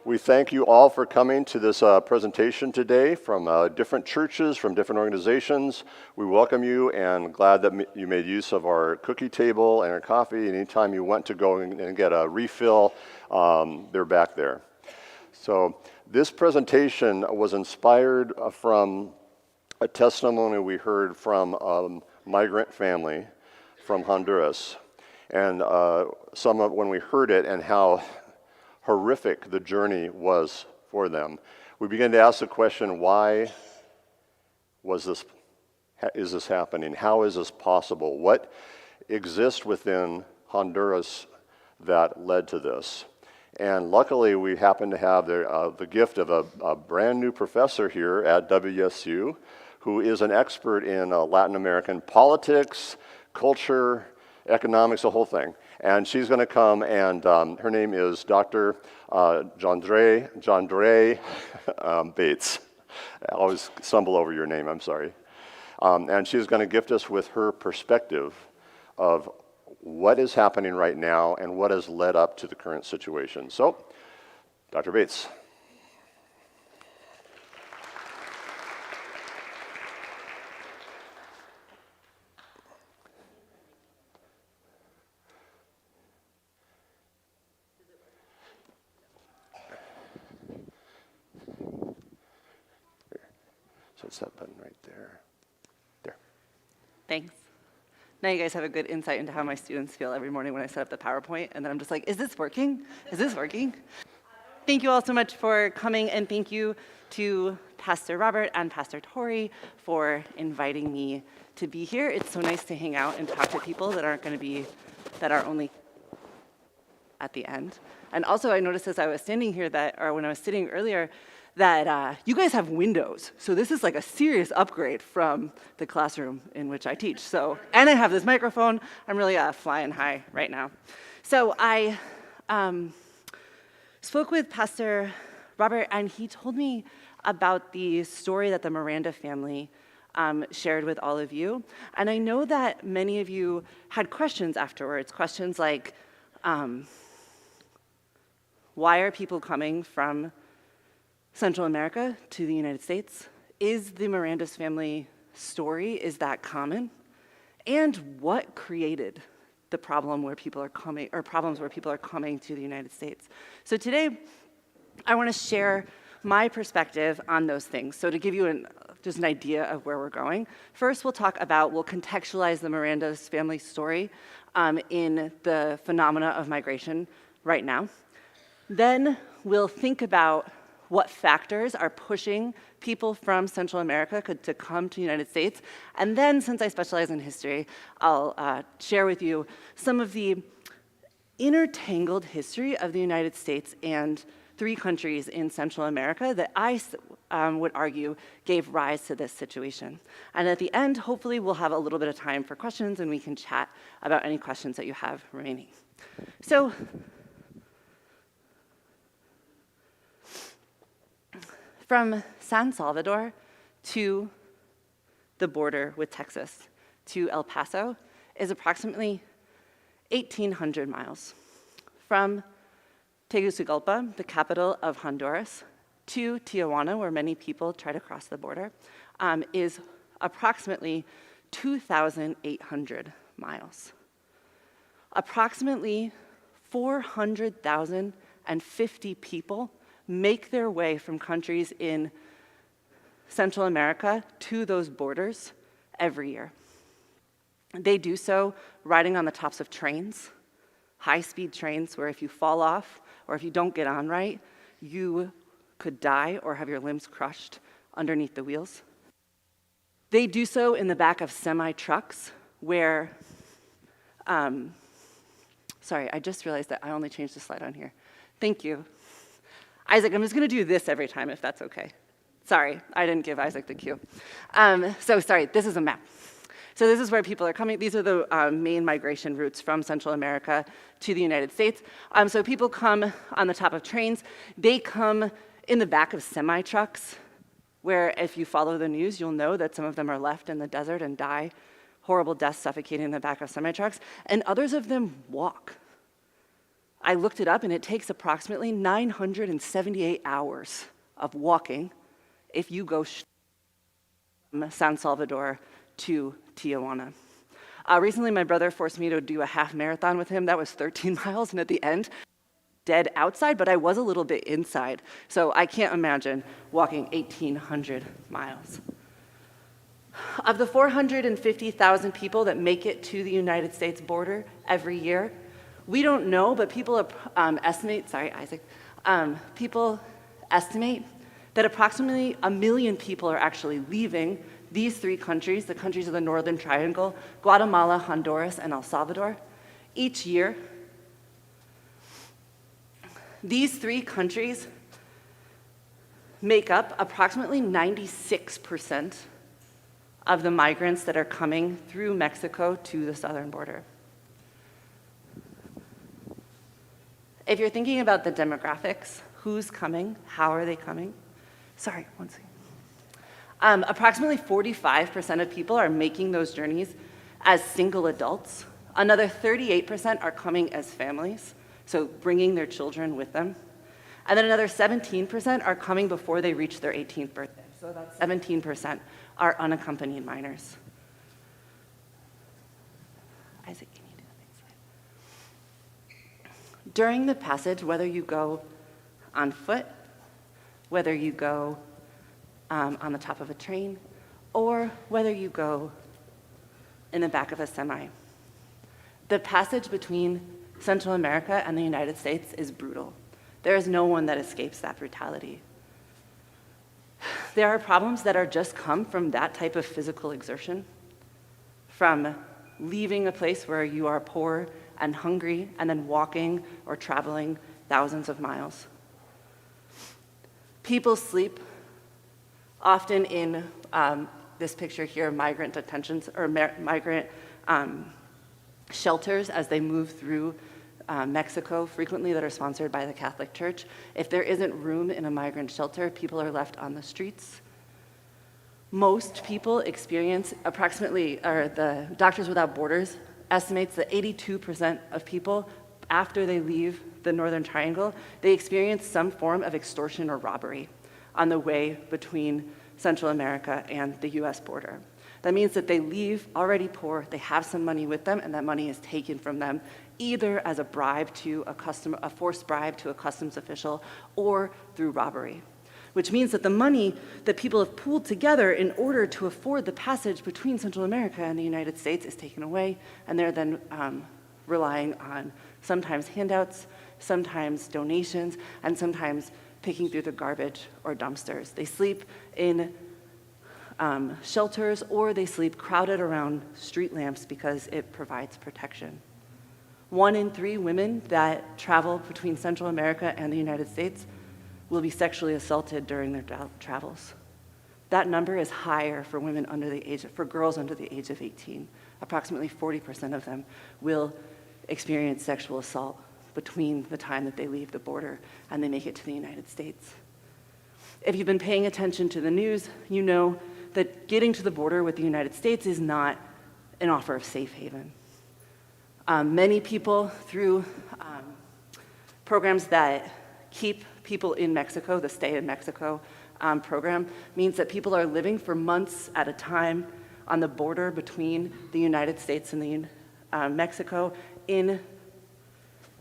We thank you all for coming to this presentation today from different churches, from different organizations. We welcome you and glad that you made use of our cookie table and our coffee. Anytime you want to go and get a refill, they're back there. So this presentation was inspired from a testimony we heard from a migrant family from Honduras. And when we heard it and how horrific the journey was for them, we began to ask the question, why is this happening? How is this possible? What exists within Honduras that led to this? And luckily, we happen to have the gift of a brand new professor here at WSU who is an expert in Latin American politics, culture, economics, the whole thing. And she's going to come, and her name is Dr. Jandre Bates. I always stumble over your name, I'm sorry. And she's going to gift us with her perspective of what is happening right now and what has led up to the current situation. So, Dr. Bates. So it's that button right there. There. Thanks. Now you guys have a good insight into how my students feel every morning when I set up the PowerPoint, and then I'm just like, is this working? Is this working? Thank you all so much for coming, and thank you to Pastor Robert and Pastor Tori for inviting me to be here. It's so nice to hang out and talk to people that are only at the end. And also I noticed as I was standing here when I was sitting earlier, that you guys have windows. So this is like a serious upgrade from the classroom in which I teach. And I have this microphone. I'm really flying high right now. So I spoke with Pastor Robert, and he told me about the story that the Miranda family shared with all of you. And I know that many of you had questions afterwards, questions like, why are people coming from Central America to the United States? Is the Miranda's family story, is that common? And what created the problem where people are coming, or problems where people are coming to the United States? So today, I want to share my perspective on those things. So to give you just an idea of where we're going, first we'll contextualize the Miranda's family story in the phenomena of migration right now. Then we'll think about what factors are pushing people from Central America to come to the United States. And then, since I specialize in history, I'll share with you some of the intertangled history of the United States and 3 countries in Central America that I would argue gave rise to this situation. And at the end, hopefully, we'll have a little bit of time for questions, and we can chat about any questions that you have remaining. So, from San Salvador to the border with Texas to El Paso is approximately 1,800 miles. From Tegucigalpa, the capital of Honduras, to Tijuana, where many people try to cross the border, is approximately 2,800 miles. Approximately 400,050 people make their way from countries in Central America to those borders every year. They do so riding on the tops of trains, high-speed trains where if you fall off or if you don't get on right, you could die or have your limbs crushed underneath the wheels. They do so in the back of semi-trucks where, sorry, I just realized that I only changed the slide on here. Thank you. Isaac, I'm just going to do this every time, if that's okay. Sorry, I didn't give Isaac the cue. Sorry, this is a map. So this is where people are coming. These are the main migration routes from Central America to the United States. So people come on the top of trains. They come in the back of semi-trucks, where if you follow the news, you'll know that some of them are left in the desert and die horrible deaths suffocating in the back of semi-trucks, and others of them walk. I looked it up, and it takes approximately 978 hours of walking if you go from San Salvador to Tijuana. Recently, my brother forced me to do a half marathon with him. That was 13 miles, and at the end, dead outside, but I was a little bit inside. So I can't imagine walking 1,800 miles. Of the 450,000 people that make it to the United States border every year, we don't know, but people estimate, people estimate that approximately 1 million people are actually leaving these three countries, the countries of the Northern Triangle, Guatemala, Honduras, and El Salvador, each year. These three countries make up approximately 96% of the migrants that are coming through Mexico to the southern border. If you're thinking about the demographics, who's coming, how are they coming? Sorry, one second. Approximately 45% of people are making those journeys as single adults. Another 38% are coming as families, so bringing their children with them. And then another 17% are coming before they reach their 18th birthday. So about 17% are unaccompanied minors. Isaac, can you do the next slide? During the passage, whether you go on foot, whether you go on the top of a train, or whether you go in the back of a semi, the passage between Central America and the United States is brutal. There is no one that escapes that brutality. There are problems that are just come from that type of physical exertion, from leaving a place where you are poor and hungry and then walking or traveling thousands of miles. People sleep often in this picture here, migrant detentions or migrant shelters as they move through Mexico, frequently that are sponsored by the Catholic Church. If there isn't room in a migrant shelter, people are left on the streets. Most people experience the Doctors Without Borders estimates that 82% of people, after they leave the Northern Triangle, they experience some form of extortion or robbery on the way between Central America and the US border. That means that they leave already poor, they have some money with them, and that money is taken from them either as a bribe to a forced bribe to a customs official or through robbery. Which means that the money that people have pooled together in order to afford the passage between Central America and the United States is taken away, and they're then relying on sometimes handouts, sometimes donations, and sometimes picking through the garbage or dumpsters. They sleep in shelters, or they sleep crowded around street lamps because it provides protection. 1 in 3 women that travel between Central America and the United States will be sexually assaulted during their travels. That number is higher for girls under the age of 18. Approximately 40% of them will experience sexual assault between the time that they leave the border and they make it to the United States. If you've been paying attention to the news, you know that getting to the border with the United States is not an offer of safe haven. Many people, through programs that keep people in Mexico, the Stay in Mexico program, means that people are living for months at a time on the border between the United States and Mexico in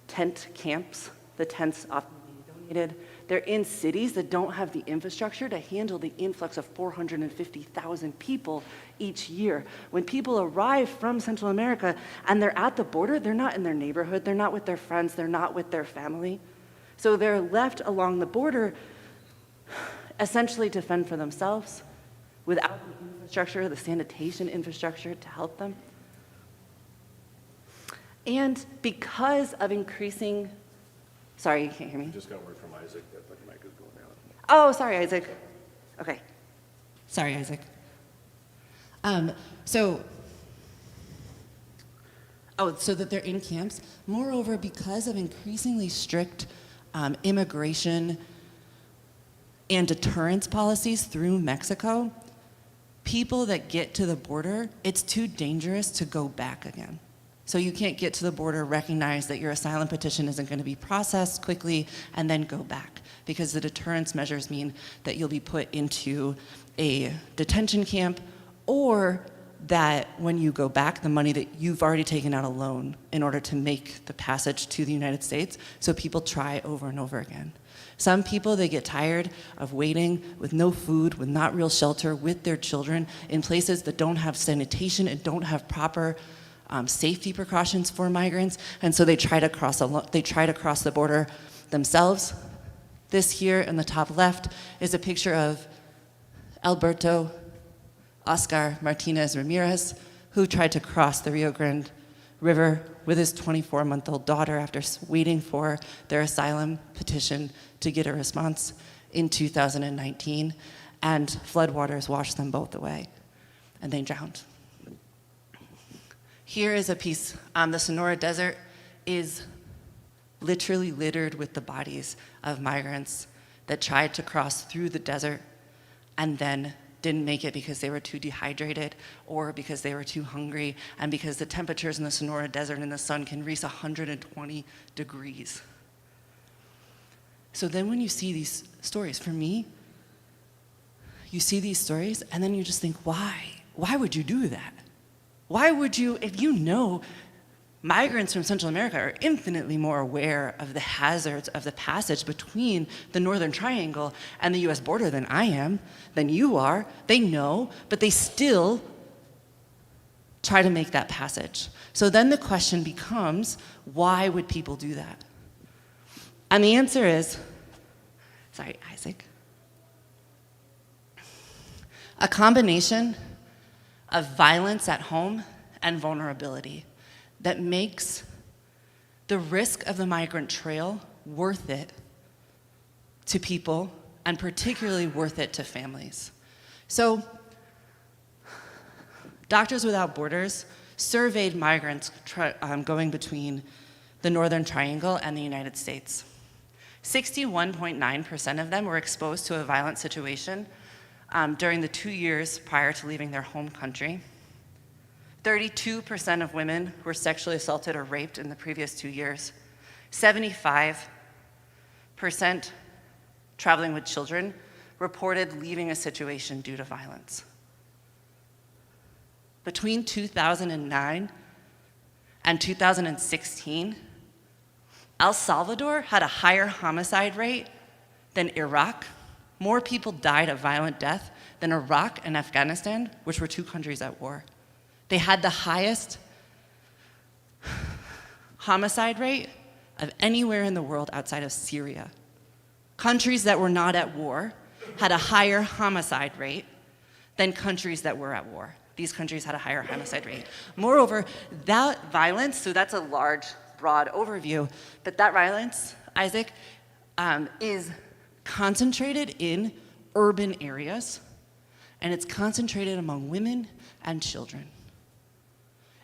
tent camps. The tents often being donated. They're in cities that don't have the infrastructure to handle the influx of 450,000 people each year. When people arrive from Central America and they're at the border, they're not in their neighborhood, they're not with their friends, they're not with their family. So they're left along the border essentially to fend for themselves without the infrastructure, the sanitation infrastructure to help them. And because of increasing, sorry, you can't hear me? Just got word from Isaac that the mic is going out. Oh, sorry, Isaac. Okay. Sorry, Isaac. So that they're in camps. Moreover, because of increasingly strict immigration and deterrence policies through Mexico, people that get to the border, it's too dangerous to go back again. So you can't get to the border, recognize that your asylum petition isn't going to be processed quickly, and then go back, because the deterrence measures mean that you'll be put into a detention camp, or that when you go back, the money that you've already taken out a loan in order to make the passage to the United States, so people try over and over again. Some people, they get tired of waiting with no food, with not real shelter, with their children in places that don't have sanitation and don't have proper safety precautions for migrants, and so they try to cross the border themselves. This here in the top left is a picture of Alberto Oscar Martinez Ramirez, who tried to cross the Rio Grande River with his 24-month-old daughter after waiting for their asylum petition to get a response in 2019, and floodwaters washed them both away, and they drowned. Here is a piece. The Sonora Desert is literally littered with the bodies of migrants that tried to cross through the desert and then didn't make it because they were too dehydrated or because they were too hungry, and because the temperatures in the Sonora Desert in the sun can reach 120 degrees. So then when you see these stories, for me, you see these stories and then you just think, why? Why would you do that? Why would you, if you know migrants from Central America are infinitely more aware of the hazards of the passage between the Northern Triangle and the US border than I am, than you are. They know, but they still try to make that passage. So then the question becomes, why would people do that? And the answer is, sorry, Isaac, a combination of violence at home and vulnerability that makes the risk of the migrant trail worth it to people, and particularly worth it to families. So, Doctors Without Borders surveyed migrants going between the Northern Triangle and the United States. 61.9% of them were exposed to a violent situation during the 2 years prior to leaving their home country. 32% of women were sexually assaulted or raped in the previous 2 years. 75% traveling with children reported leaving a situation due to violence. Between 2009 and 2016, El Salvador had a higher homicide rate than Iraq. More people died a violent death than Iraq and Afghanistan, which were two countries at war. They had the highest homicide rate of anywhere in the world outside of Syria. Countries that were not at war had a higher homicide rate than countries that were at war. These countries had a higher homicide rate. Moreover, that violence, so that's a large, broad overview, but that violence, Isaac, is concentrated in urban areas, and it's concentrated among women and children.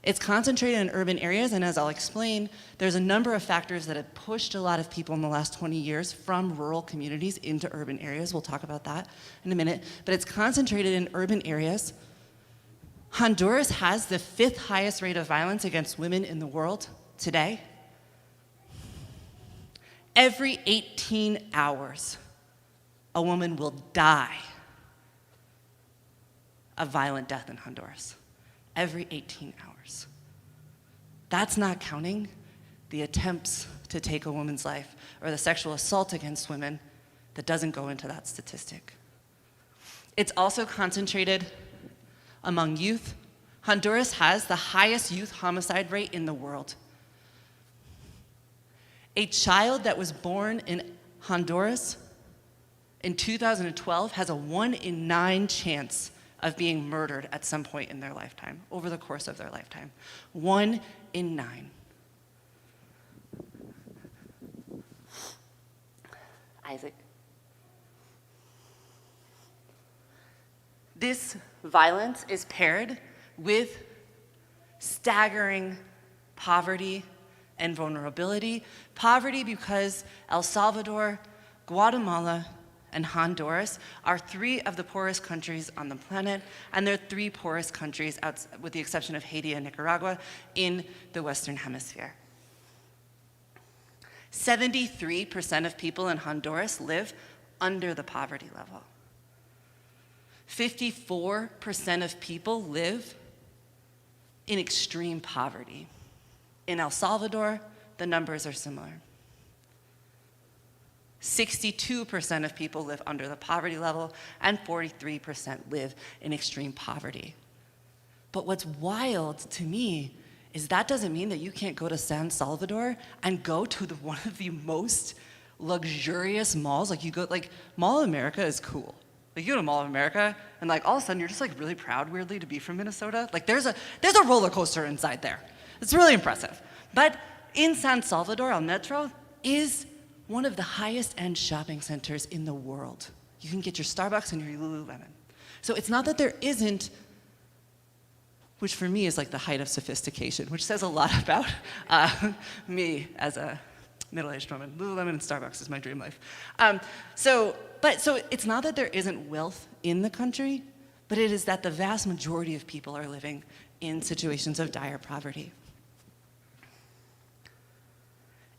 It's concentrated in urban areas, and as I'll explain, there's a number of factors that have pushed a lot of people in the last 20 years from rural communities into urban areas. We'll talk about that in a minute, but it's concentrated in urban areas. Honduras has the 5th highest rate of violence against women in the world today. Every 18 hours, a woman will die a violent death in Honduras. Every 18 hours. That's not counting the attempts to take a woman's life or the sexual assault against women that doesn't go into that statistic. It's also concentrated among youth. Honduras has the highest youth homicide rate in the world. A child that was born in Honduras in 2012 has a 1 in 9 chance of being murdered at some point in their lifetime, over the course of their lifetime. 1 in 9. Isaac. This violence is paired with staggering poverty and vulnerability. Poverty because El Salvador, Guatemala, and Honduras are 3 of the poorest countries on the planet, and they're 3 poorest countries, with the exception of Haiti and Nicaragua, in the Western Hemisphere. 73% of people in Honduras live under the poverty level. 54% of people live in extreme poverty. In El Salvador, the numbers are similar. 62% of people live under the poverty level, and 43% live in extreme poverty. But what's wild to me is that doesn't mean that you can't go to San Salvador and go to one of the most luxurious malls. Mall of America is cool. Like, you go to Mall of America, and all of a sudden you're just really proud, weirdly, to be from Minnesota. There's a roller coaster inside there. It's really impressive. But in San Salvador, El Metro is one of the highest end shopping centers in the world. You can get your Starbucks and your Lululemon. So it's not that there isn't, which for me is the height of sophistication, which says a lot about me as a middle-aged woman. Lululemon and Starbucks is my dream life. So it's not that there isn't wealth in the country, but it is that the vast majority of people are living in situations of dire poverty.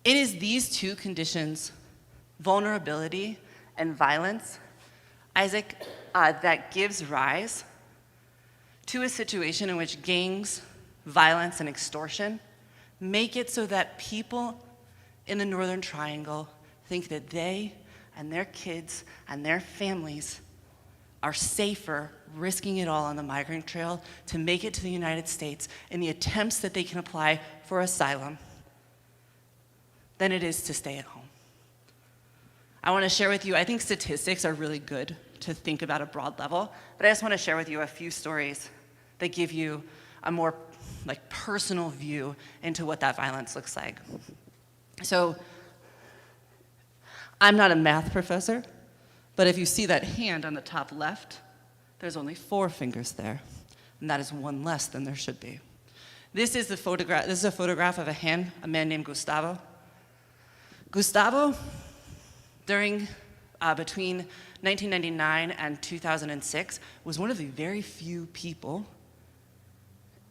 It is these 2 conditions, vulnerability and violence, Isaac, that gives rise to a situation in which gangs, violence, and extortion make it so that people in the Northern Triangle think that they and their kids and their families are safer risking it all on the migrant trail to make it to the United States in the attempts that they can apply for asylum than it is to stay at home. I want to share with you, I think statistics are really good to think about a broad level, but I just want to share with you a few stories that give you a more personal view into what that violence looks like. So, I'm not a math professor, but if you see that hand on the top left, there's only 4 fingers there, and that is 1 less than there should be. This is a photograph of a man named Gustavo. Gustavo, between 1999 and 2006, was one of the very few people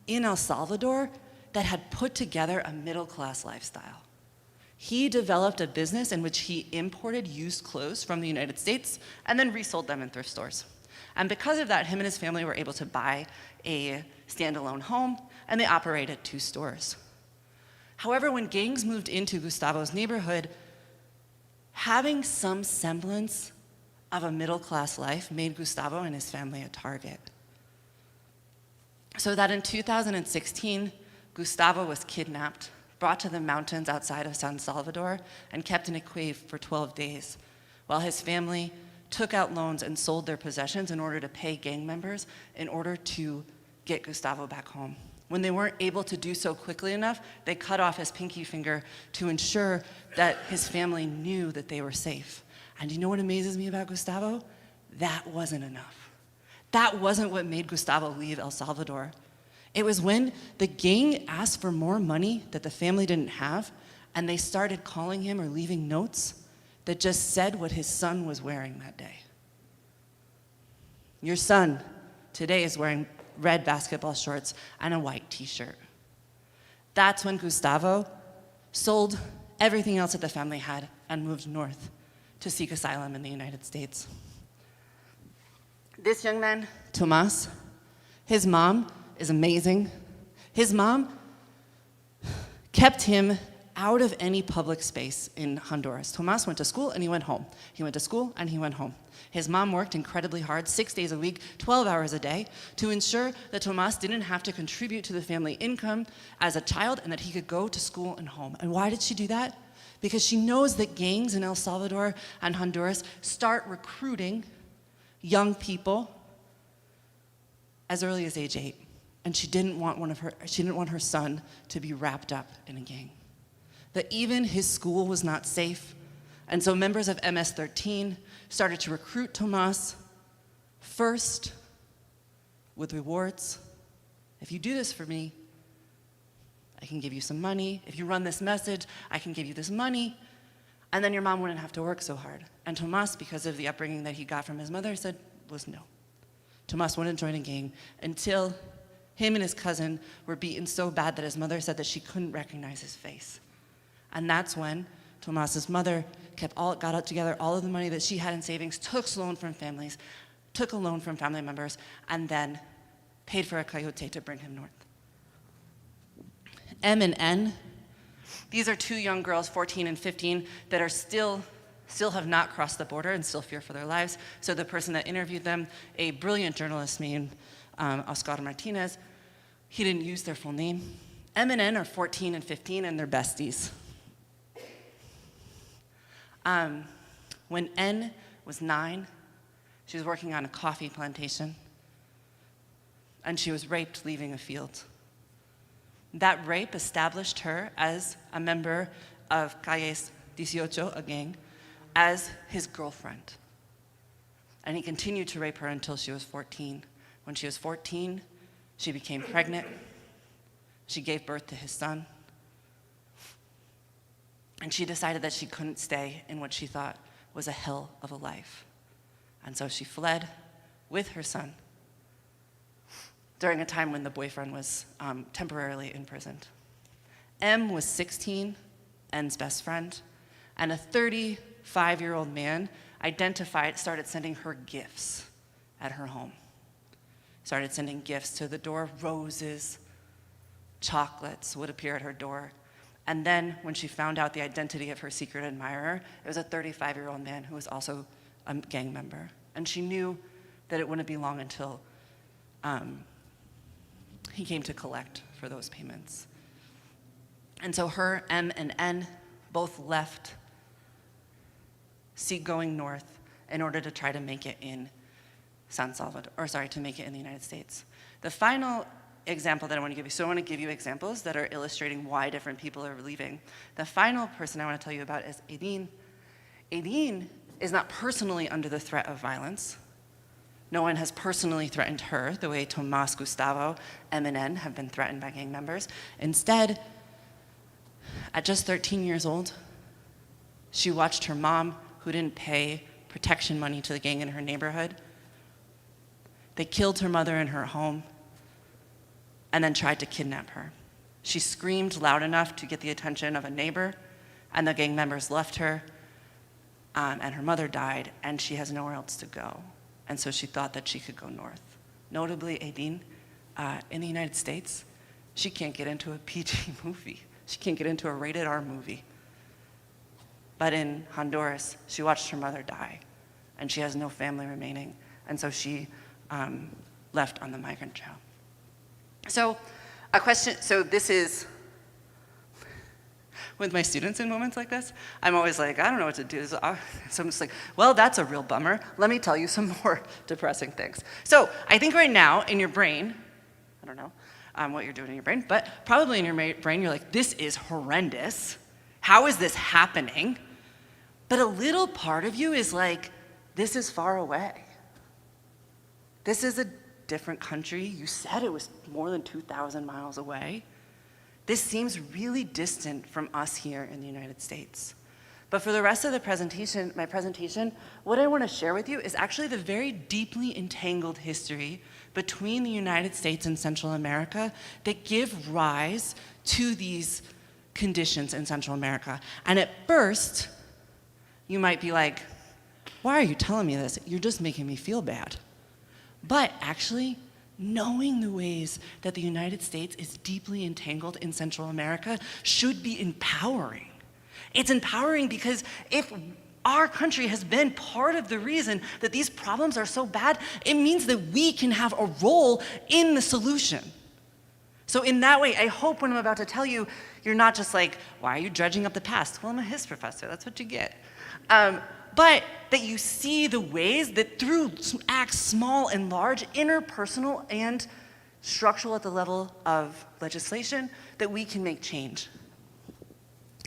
in El Salvador that had put together a middle-class lifestyle. He developed a business in which he imported used clothes from the United States and then resold them in thrift stores. And because of that, him and his family were able to buy a standalone home, and they operated 2 stores. However, when gangs moved into Gustavo's neighborhood, having some semblance of a middle-class life made Gustavo and his family a target. So that in 2016, Gustavo was kidnapped, brought to the mountains outside of San Salvador, and kept in a cave for 12 days, while his family took out loans and sold their possessions in order to pay gang members in order to get Gustavo back home. When they weren't able to do so quickly enough, they cut off his pinky finger to ensure that his family knew that they were safe. And you know what amazes me about Gustavo? That wasn't enough. That wasn't what made Gustavo leave El Salvador. It was when the gang asked for more money that the family didn't have, and they started calling him or leaving notes that just said what his son was wearing that day. Your son today is wearing red basketball shorts and a white t-shirt. That's when Gustavo sold everything else that the family had and moved north to seek asylum in the United States. This young man, Tomas, his mom is amazing. His mom kept him out of any public space in Honduras. Tomas went to school and he went home. He went to school and he went home. His mom worked incredibly hard, 6 days a week, 12 hours a day, to ensure that Tomas didn't have to contribute to the family income as a child and that he could go to school and home. And why did she do that? Because she knows that gangs in El Salvador and Honduras start recruiting young people as early as age 8. And she didn't want her son to be wrapped up in a gang. That even his school was not safe. And so members of MS-13 started to recruit Tomas first with rewards. If you do this for me, I can give you some money. If you run this message, I can give you this money. And then your mom wouldn't have to work so hard. And Tomas, because of the upbringing that he got from his mother, was no. Tomas wouldn't join a gang until him and his cousin were beaten so bad that his mother said that she couldn't recognize his face. And that's when Tomas's mother got out together all of the money that she had in savings, took a loan from family members, and then paid for a coyote to bring him north. M and N, these are two young girls, 14 and 15, that are still have not crossed the border and still fear for their lives. So the person that interviewed them, a brilliant journalist named Oscar Martinez, he didn't use their full name. M and N are 14 and 15, and they're besties. When N was 9, she was working on a coffee plantation, and she was raped leaving a field. That rape established her as a member of Calles 18, a gang, as his girlfriend. And he continued to rape her until she was 14. When she was 14, she became pregnant. She gave birth to his son. And she decided that she couldn't stay in what she thought was a hell of a life. And so she fled with her son during a time when the boyfriend was temporarily imprisoned. M was 16, N's best friend, and a 35-year-old man started sending her gifts at her home. Started sending gifts to the door, roses, chocolates would appear at her door. And then when she found out the identity of her secret admirer, it was a 35-year-old man who was also a gang member. And she knew that it wouldn't be long until he came to collect for those payments. And so her, M, and N both left, going north in order to try to make it in to make it in the United States. The final example that I want to give you, so I want to give you examples that are illustrating why different people are leaving. The final person I want to tell you about is Aideen. Aideen is not personally under the threat of violence. No one has personally threatened her the way Tomas, Gustavo, M, and N have been threatened by gang members. Instead, at just 13 years old, she watched her mom, who didn't pay protection money to the gang in her neighborhood. They killed her mother in her home and then tried to kidnap her. She screamed loud enough to get the attention of a neighbor, and the gang members left her, and her mother died, and she has nowhere else to go. And so she thought that she could go north. Notably, Aideen, in the United States, she can't get into a PG movie. She can't get into a rated R movie. But in Honduras, she watched her mother die, and she has no family remaining, and so she left on the migrant trail. So this is, with my students in moments like this, I'm always like, I don't know what to do. So I'm just like, well, that's a real bummer. Let me tell you some more depressing things. So I think right now in your brain, I don't know what you're doing in your brain, but probably in your brain, you're like, this is horrendous. How is this happening? But a little part of you is like, this is far away. This is a different country. You said it was more than 2,000 miles away. This seems really distant from us here in the United States. But for the rest of the presentation, what I want to share with you is actually the very deeply entangled history between the United States and Central America that give rise to these conditions in Central America. And at first, you might be like, why are you telling me this? You're just making me feel bad. But actually, knowing the ways that the United States is deeply entangled in Central America should be empowering. It's empowering because if our country has been part of the reason that these problems are so bad, it means that we can have a role in the solution. So in that way, I hope when I'm about to tell you, you're not just like, why are you dredging up the past? Well, I'm a his professor, that's what you get. But that you see the ways that through acts small and large, interpersonal and structural at the level of legislation, that we can make change.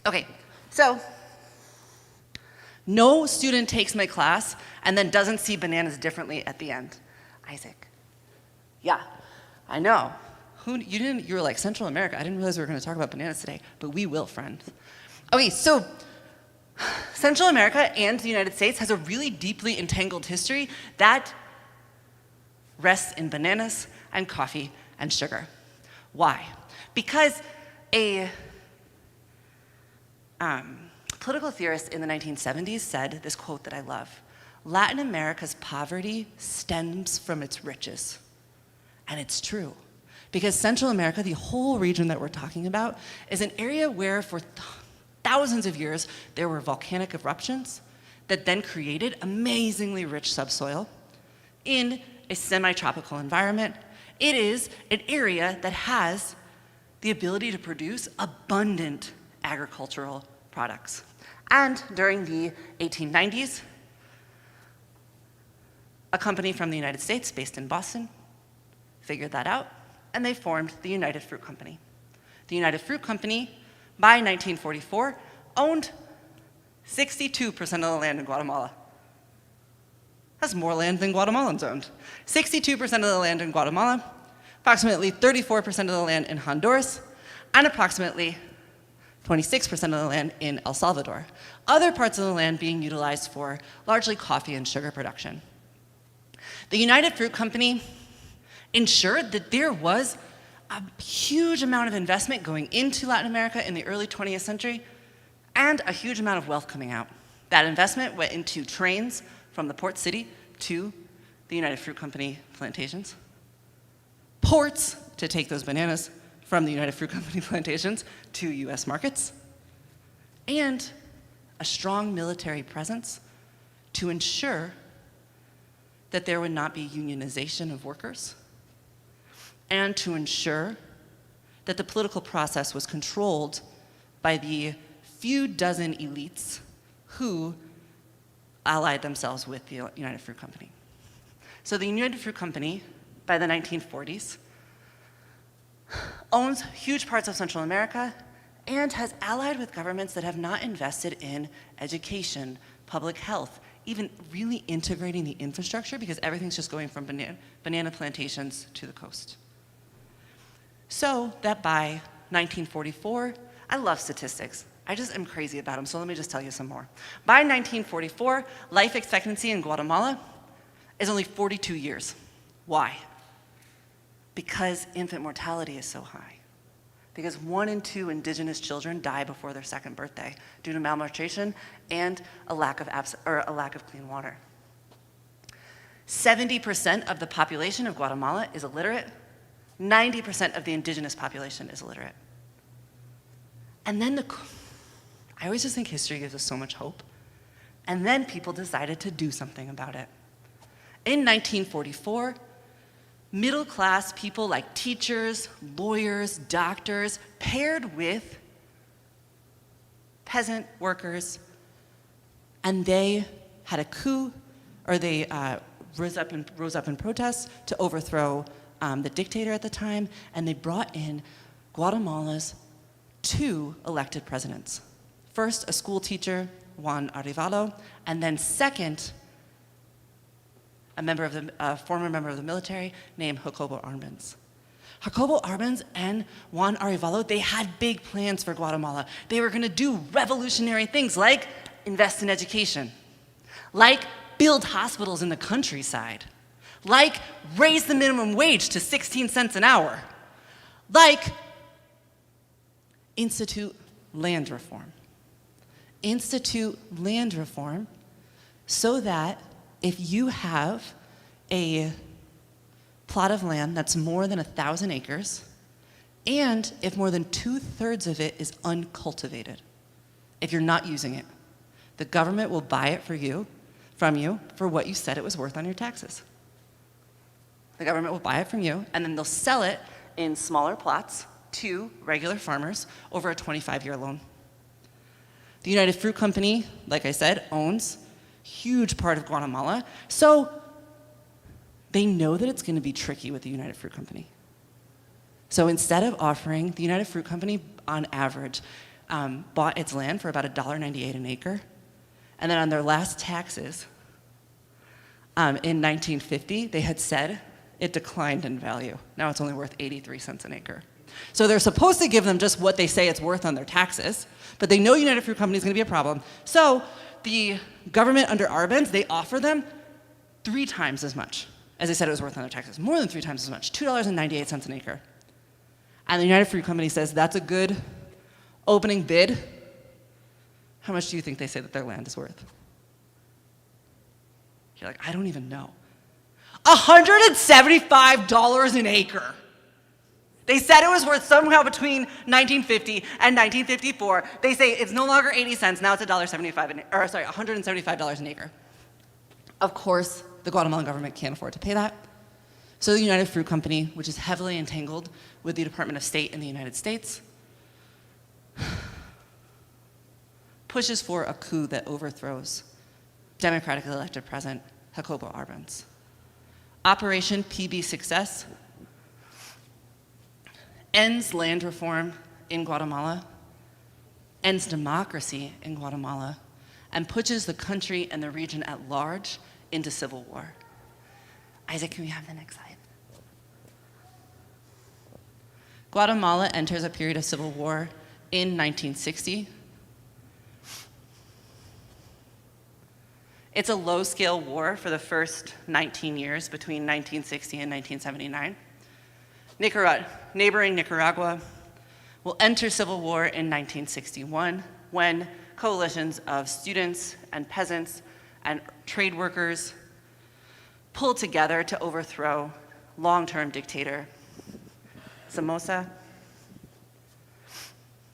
Okay, so no student takes my class and then doesn't see bananas differently at the end. Isaac. Yeah, I know. You were like, Central America, I didn't realize we were going to talk about bananas today, but we will, friend. Okay, so Central America and the United States has a really deeply entangled history that rests in bananas and coffee and sugar. Why? Because a political theorist in the 1970s said this quote that I love: Latin America's poverty stems from its riches. And it's true. Because Central America, the whole region that we're talking about, is an area where for thousands of years there were volcanic eruptions that then created amazingly rich subsoil in a semi-tropical environment. It is an area that has the ability to produce abundant agricultural products. And during the 1890s, a company from the United States based in Boston figured that out, and they formed the United Fruit Company. The United Fruit Company, by 1944, owned 62% of the land in Guatemala. That's more land than Guatemalans owned. 62% of the land in Guatemala, approximately 34% of the land in Honduras, and approximately 26% of the land in El Salvador. Other parts of the land being utilized for largely coffee and sugar production. The United Fruit Company ensured that there was a huge amount of investment going into Latin America in the early 20th century and a huge amount of wealth coming out. That investment went into trains from the port city to the United Fruit Company plantations, ports to take those bananas from the United Fruit Company plantations to US markets, and a strong military presence to ensure that there would not be unionization of workers, and to ensure that the political process was controlled by the few dozen elites who allied themselves with the United Fruit Company. So the United Fruit Company, by the 1940s, owns huge parts of Central America and has allied with governments that have not invested in education, public health, even really integrating the infrastructure, because everything's just going from banana plantations to the coast. So that by 1944, I love statistics. I just am crazy about them, so let me just tell you some more. By 1944, life expectancy in Guatemala is only 42 years. Why? Because infant mortality is so high. Because 1 in 2 indigenous children die before their second birthday due to malnutrition and a lack of clean water. 70% of the population of Guatemala is illiterate. 90% of the indigenous population is illiterate. And then I always just think history gives us so much hope. And then people decided to do something about it. In 1944, middle-class people like teachers, lawyers, doctors, paired with peasant workers, and they had a coup, or they rose up in protest to overthrow the dictator at the time, and they brought in Guatemala's 2 elected presidents. First, a school teacher, Juan Arevalo, and then second, a former member of the military named Jacobo Arbenz. Jacobo Arbenz and Juan Arevalo, they had big plans for Guatemala. They were gonna do revolutionary things like invest in education, like build hospitals in the countryside, like raise the minimum wage to 16 cents an hour, like institute land reform. Institute land reform so that if you have a plot of land that's more than 1,000 acres, and if more than 2/3 of it is uncultivated, if you're not using it, the government will buy it from you for what you said it was worth on your taxes. The government will buy it from you, and then they'll sell it in smaller plots to regular farmers over a 25-year loan. The United Fruit Company, like I said, owns a huge part of Guatemala, so they know that it's going to be tricky with the United Fruit Company. So instead of offering, the United Fruit Company, on average, bought its land for about $1.98 an acre, and then on their last taxes, in 1950, they had said it declined in value. Now it's only worth 83 cents an acre. So they're supposed to give them just what they say it's worth on their taxes, but they know United Fruit Company is going to be a problem. So the government under Arbenz, they offer them 3 times as much as they said it was worth under taxes, more than 3 times as much, $2.98 an acre. And the United Fruit Company says that's a good opening bid. How much do you think they say that their land is worth? You're like, I don't even know. $175 an acre. They said it was worth somehow between 1950 and 1954. They say it's no longer 80 cents, now it's $175 an acre. Of course, the Guatemalan government can't afford to pay that. So the United Fruit Company, which is heavily entangled with the Department of State in the United States, pushes for a coup that overthrows democratically elected President Jacobo Arbenz. Operation PB Success ends land reform in Guatemala, ends democracy in Guatemala, and pushes the country and the region at large into civil war. Isaac, can we have the next slide? Guatemala enters a period of civil war in 1960. It's a low-scale war for the first 19 years between 1960 and 1979. Neighboring Nicaragua will enter civil war in 1961 when coalitions of students and peasants and trade workers pull together to overthrow long-term dictator Somoza.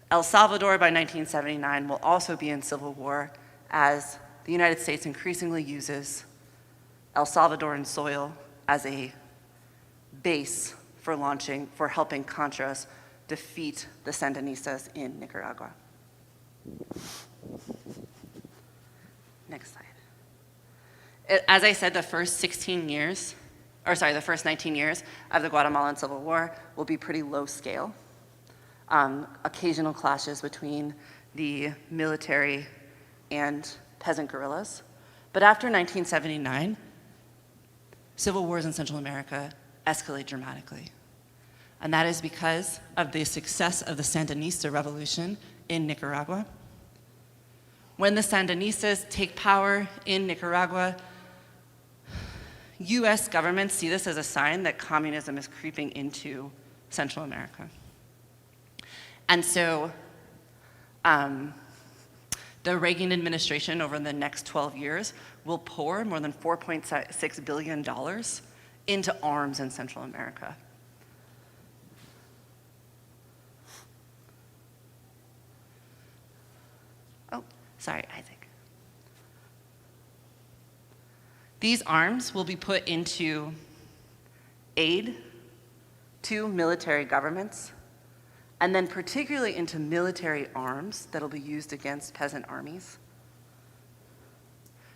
El Salvador by 1979 will also be in civil war as the United States increasingly uses El Salvadoran soil as a base for helping Contras defeat the Sandinistas in Nicaragua. Next slide. As I said, the first 19 years of the Guatemalan Civil War will be pretty low scale. Occasional clashes between the military and peasant guerrillas. But after 1979, civil wars in Central America escalate dramatically. And that is because of the success of the Sandinista revolution in Nicaragua. When the Sandinistas take power in Nicaragua, US governments see this as a sign that communism is creeping into Central America. And so the Reagan administration over the next 12 years will pour more than $4.6 billion into arms in Central America. Oh, sorry, Isaac. These arms will be put into aid to military governments, and then particularly into military arms that'll be used against peasant armies.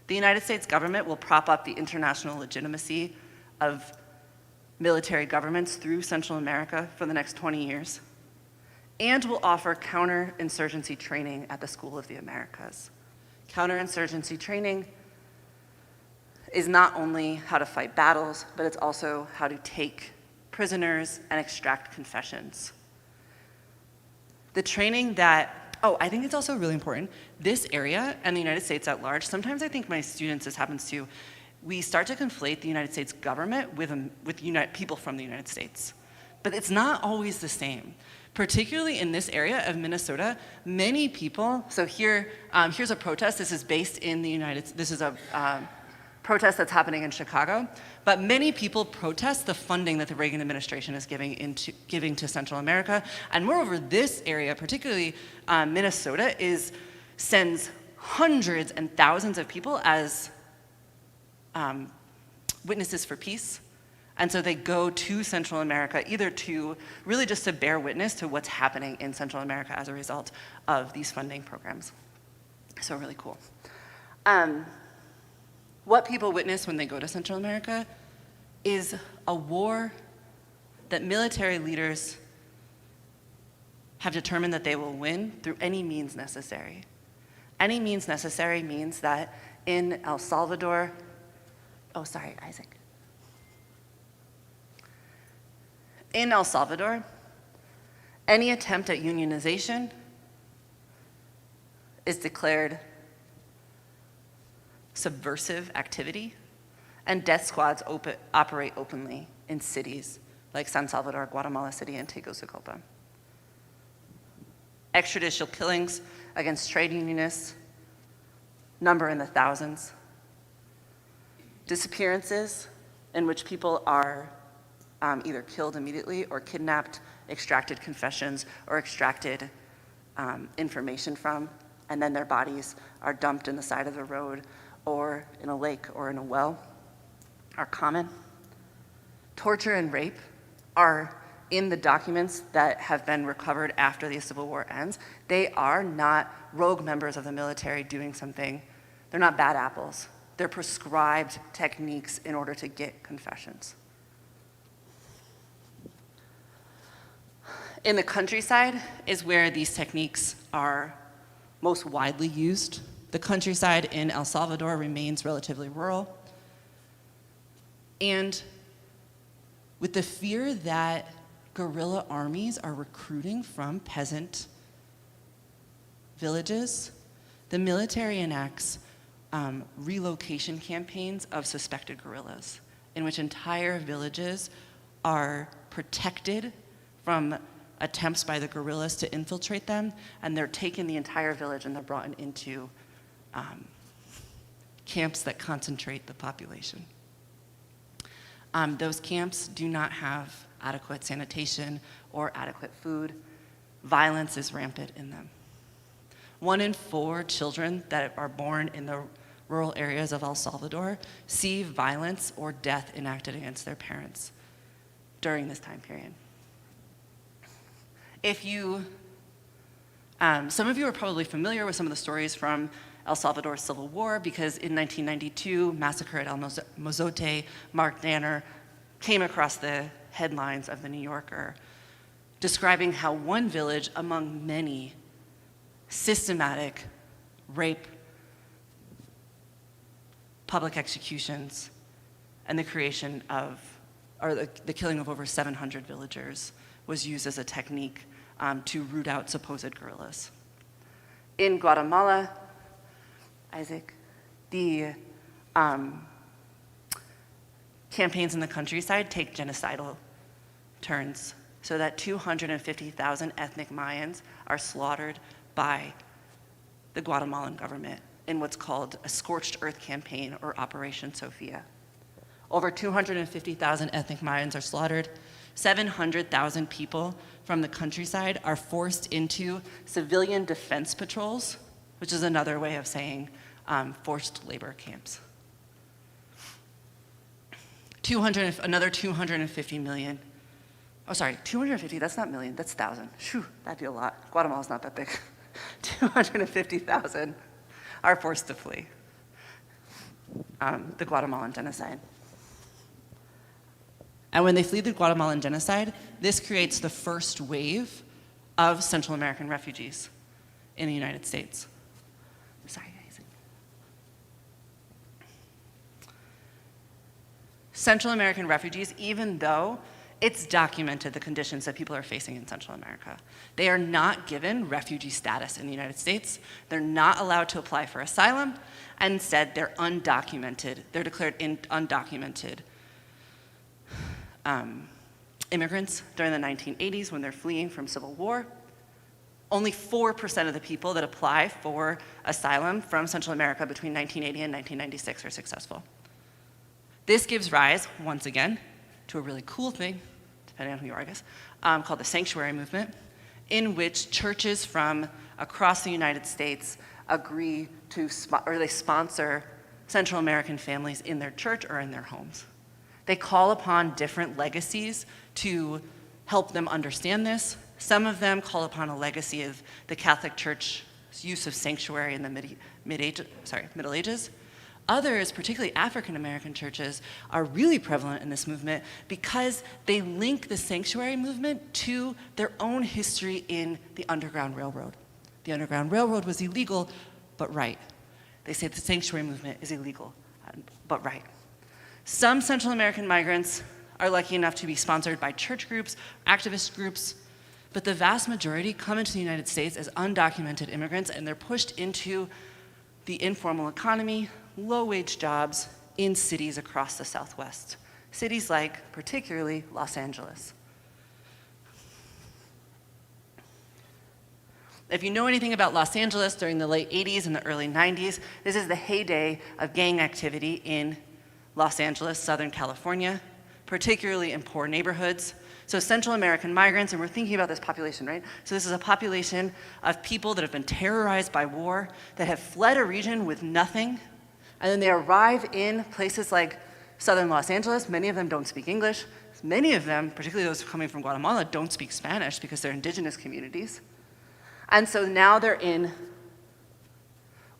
The United States government will prop up the international legitimacy of military governments through Central America for the next 20 years, and will offer counterinsurgency training at the School of the Americas. Counterinsurgency training is not only how to fight battles, but it's also how to take prisoners and extract confessions. The training that, I think it's also really important, this area and the United States at large, sometimes I think my students, this happens too, we start to conflate the United States government with people from the United States. But it's not always the same. Particularly in this area of Minnesota, many people, so here's a protest, this is based in the this is a protest that's happening in Chicago, but many people protest the funding that the Reagan administration is giving to Central America. And moreover, this area, particularly Minnesota, sends hundreds and thousands of people as witnesses for peace. And so they go to Central America either to really just to bear witness to what's happening in Central America as a result of these funding programs. So really cool. What people witness when they go to Central America is a war that military leaders have determined that they will win through any means necessary. Any means necessary means that in El Salvador, Isaac. In El Salvador, any attempt at unionization is declared subversive activity, and death squads operate openly in cities like San Salvador, Guatemala City, and Tegucigalpa. Extrajudicial killings against trade unionists number in the thousands. Disappearances in which people are either killed immediately or kidnapped, extracted confessions, or extracted information from, and then their bodies are dumped in the side of the road or in a lake or in a well, are common. Torture and rape are in the documents that have been recovered after the Civil War ends. They are not rogue members of the military doing something. They're not bad apples. They're prescribed techniques in order to get confessions. In the countryside is where these techniques are most widely used. The countryside in El Salvador remains relatively rural. And with the fear that guerrilla armies are recruiting from peasant villages, the military enacts relocation campaigns of suspected guerrillas, in which entire villages are protected from attempts by the guerrillas to infiltrate them, and they're taken the entire village and they're brought into camps that concentrate the population. Those camps do not have adequate sanitation or adequate food. Violence is rampant in them. 1 in 4 children that are born in the rural areas of El Salvador see violence or death enacted against their parents during this time period. If you, some of you are probably familiar with some of the stories from El Salvador's Civil War, because in 1992, Massacre at El Mozote, Mark Danner came across the headlines of The New Yorker, describing how one village among many systematic rape, public executions, and the creation of, or the killing of over 700 villagers was used as a technique to root out supposed guerrillas. In Guatemala, Isaac, the campaigns in the countryside take genocidal turns, so that 250,000 ethnic Mayans are slaughtered by the Guatemalan government in what's called a scorched earth campaign, or Operation Sophia. Over 250,000 ethnic Mayans are slaughtered. 700,000 people from the countryside are forced into civilian defense patrols, which is another way of saying forced labor camps. Another 250 million. Oh, sorry, 250, that's not million, that's 1,000. Phew, that'd be a lot. Guatemala's not that big. 250,000 are forced to flee the Guatemalan genocide. And when they flee the Guatemalan genocide, this creates the first wave of Central American refugees in the United States. Sorry, guys. Central American refugees, even though it's documented the conditions that people are facing in Central America, they are not given refugee status in the United States. They're not allowed to apply for asylum, and instead they're undocumented. They're declared undocumented immigrants during the 1980s when they're fleeing from civil war. Only 4% of the people that apply for asylum from Central America between 1980 and 1996 are successful. This gives rise, once again, to a really cool thing, depending on who you are, I guess, called the sanctuary movement, in which churches from across the United States agree to, or they sponsor Central American families in their church or in their homes. They call upon different legacies to help them understand this. Some of them call upon a legacy of the Catholic Church's use of sanctuary in the Middle Ages. Others, particularly African American churches, are really prevalent in this movement because they link the sanctuary movement to their own history in the Underground Railroad. The Underground Railroad was illegal, but right. They say the sanctuary movement is illegal, but right. Some Central American migrants are lucky enough to be sponsored by church groups, activist groups, but the vast majority come into the United States as undocumented immigrants, and they're pushed into the informal economy, low-wage jobs in cities across the Southwest. Cities like, particularly, Los Angeles. If you know anything about Los Angeles during the late 80s and the early 90s, this is the heyday of gang activity in Los Angeles, Southern California, particularly in poor neighborhoods. So Central American migrants, and we're thinking about this population, right? So this is a population of people that have been terrorized by war, that have fled a region with nothing, and then they arrive in places like Southern Los Angeles. Many of them don't speak English. Many of them, particularly those coming from Guatemala, don't speak Spanish because they're indigenous communities. And so now they're in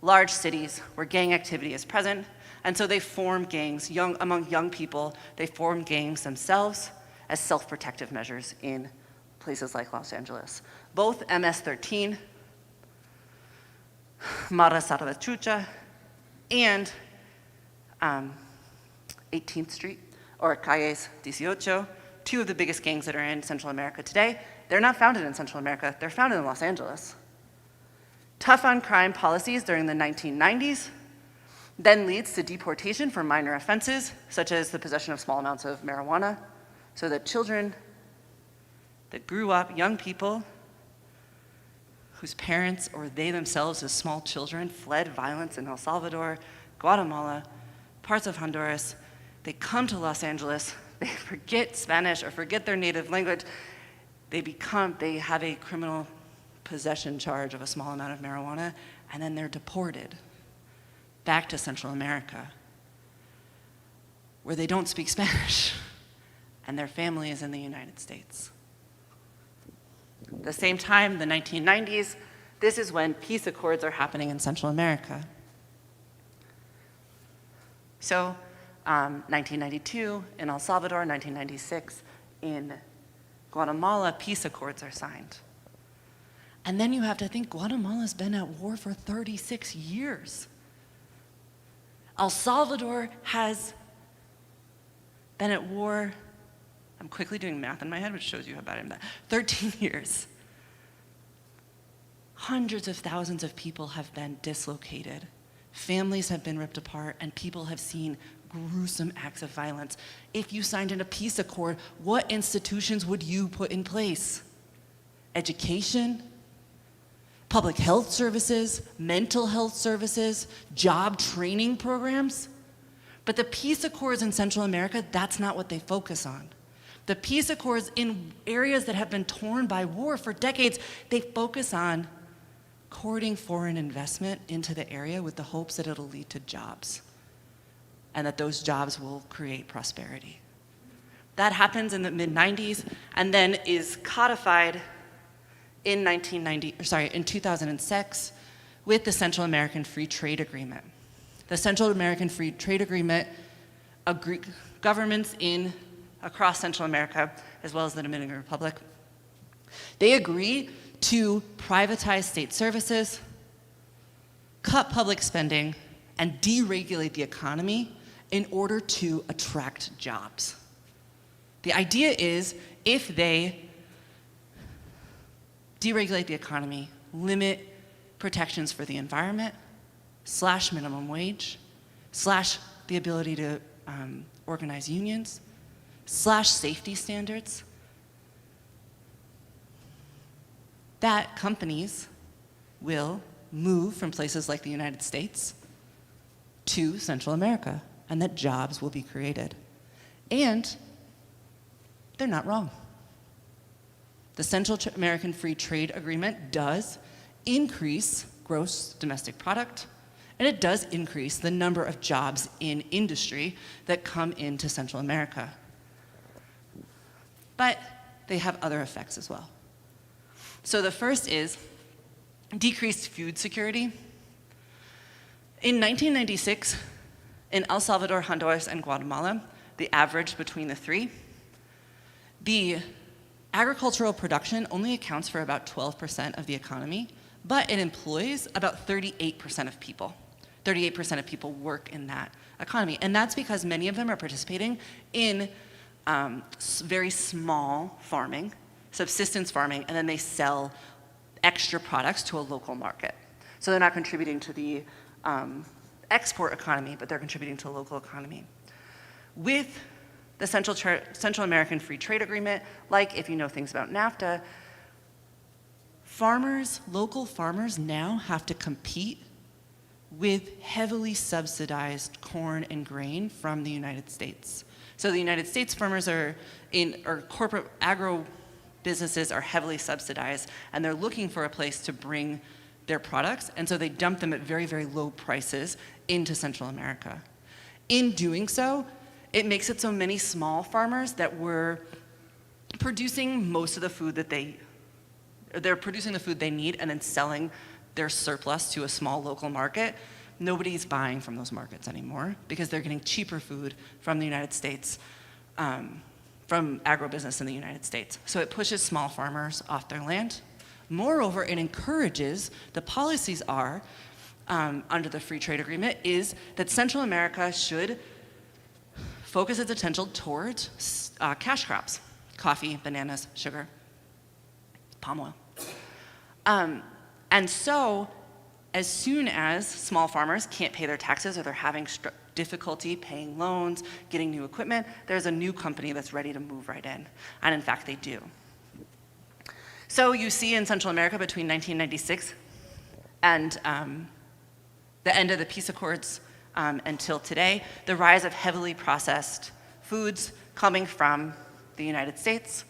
large cities where gang activity is present, and so they form gangs. Among young people, they form gangs themselves as self-protective measures in places like Los Angeles. Both MS-13, Mara Salvatrucha, and 18th Street, or Calles 18, two of the biggest gangs that are in Central America today, they're not founded in Central America, they're founded in Los Angeles. Tough on crime policies during the 1990s then leads to deportation for minor offenses, such as the possession of small amounts of marijuana, so that children that grew up, young people whose parents or they themselves as small children fled violence in El Salvador, Guatemala, parts of Honduras, they come to Los Angeles, they forget Spanish or forget their native language, they have a criminal possession charge of a small amount of marijuana, and then they're deported back to Central America, where they don't speak Spanish, and their family is in the United States. At the same time, the 1990s, this is when peace accords are happening in Central America. So, 1992 in El Salvador, 1996 in Guatemala, peace accords are signed. And then you have to think Guatemala's been at war for 36 years. El Salvador has been at war, I'm quickly doing math in my head, which shows you how bad I'm at, 13 years. Hundreds of thousands of people have been dislocated. Families have been ripped apart, and people have seen gruesome acts of violence. If you signed in a peace accord, what institutions would you put in place? Education, public health services, mental health services, job training programs? But the peace accords in Central America, that's not what they focus on. The peace accords in areas that have been torn by war for decades, they focus on courting foreign investment into the area with the hopes that it'll lead to jobs, and that those jobs will create prosperity. That happens in the mid-90s and then is codified in 2006 with the Central American Free Trade Agreement. The Central American Free Trade Agreement, governments across Central America, as well as the Dominican Republic, they agree to privatize state services, cut public spending, and deregulate the economy in order to attract jobs. The idea is if they deregulate the economy, limit protections for the environment, slash minimum wage, slash the ability to organize unions, slash safety standards, that companies will move from places like the United States to Central America, and that jobs will be created. And they're not wrong. The Central American Free Trade Agreement does increase gross domestic product, and it does increase the number of jobs in industry that come into Central America. But they have other effects as well. So the first is decreased food security. In 1996, in El Salvador, Honduras, and Guatemala, the average between the three, the agricultural production only accounts for about 12% of the economy, but it employs about 38% of people. 38% of people work in that economy, and that's because many of them are participating in very small farming, subsistence farming, and then they sell extra products to a local market. So they're not contributing to the export economy, but they're contributing to the local economy. With the Central American Free Trade Agreement, like if you know things about NAFTA, local farmers now have to compete with heavily subsidized corn and grain from the United States. So the United States farmers or corporate agro businesses are heavily subsidized, and they're looking for a place to bring their products, and so they dump them at very, very low prices into Central America. In doing so, it makes it so many small farmers that were producing most of the food that they're producing the food they need and then selling their surplus to a small local market. Nobody's buying from those markets anymore because they're getting cheaper food from the United States, from agribusiness in the United States. So it pushes small farmers off their land. Moreover, it encourages, the policies are, under the Free Trade Agreement, is that Central America should focus its attention towards cash crops: coffee, bananas, sugar, palm oil. And so, as soon as small farmers can't pay their taxes or they're having difficulty paying loans, getting new equipment, there's a new company that's ready to move right in. And in fact, they do. So you see in Central America between 1996 and the end of the peace accords until today, the rise of heavily processed foods coming from the United States.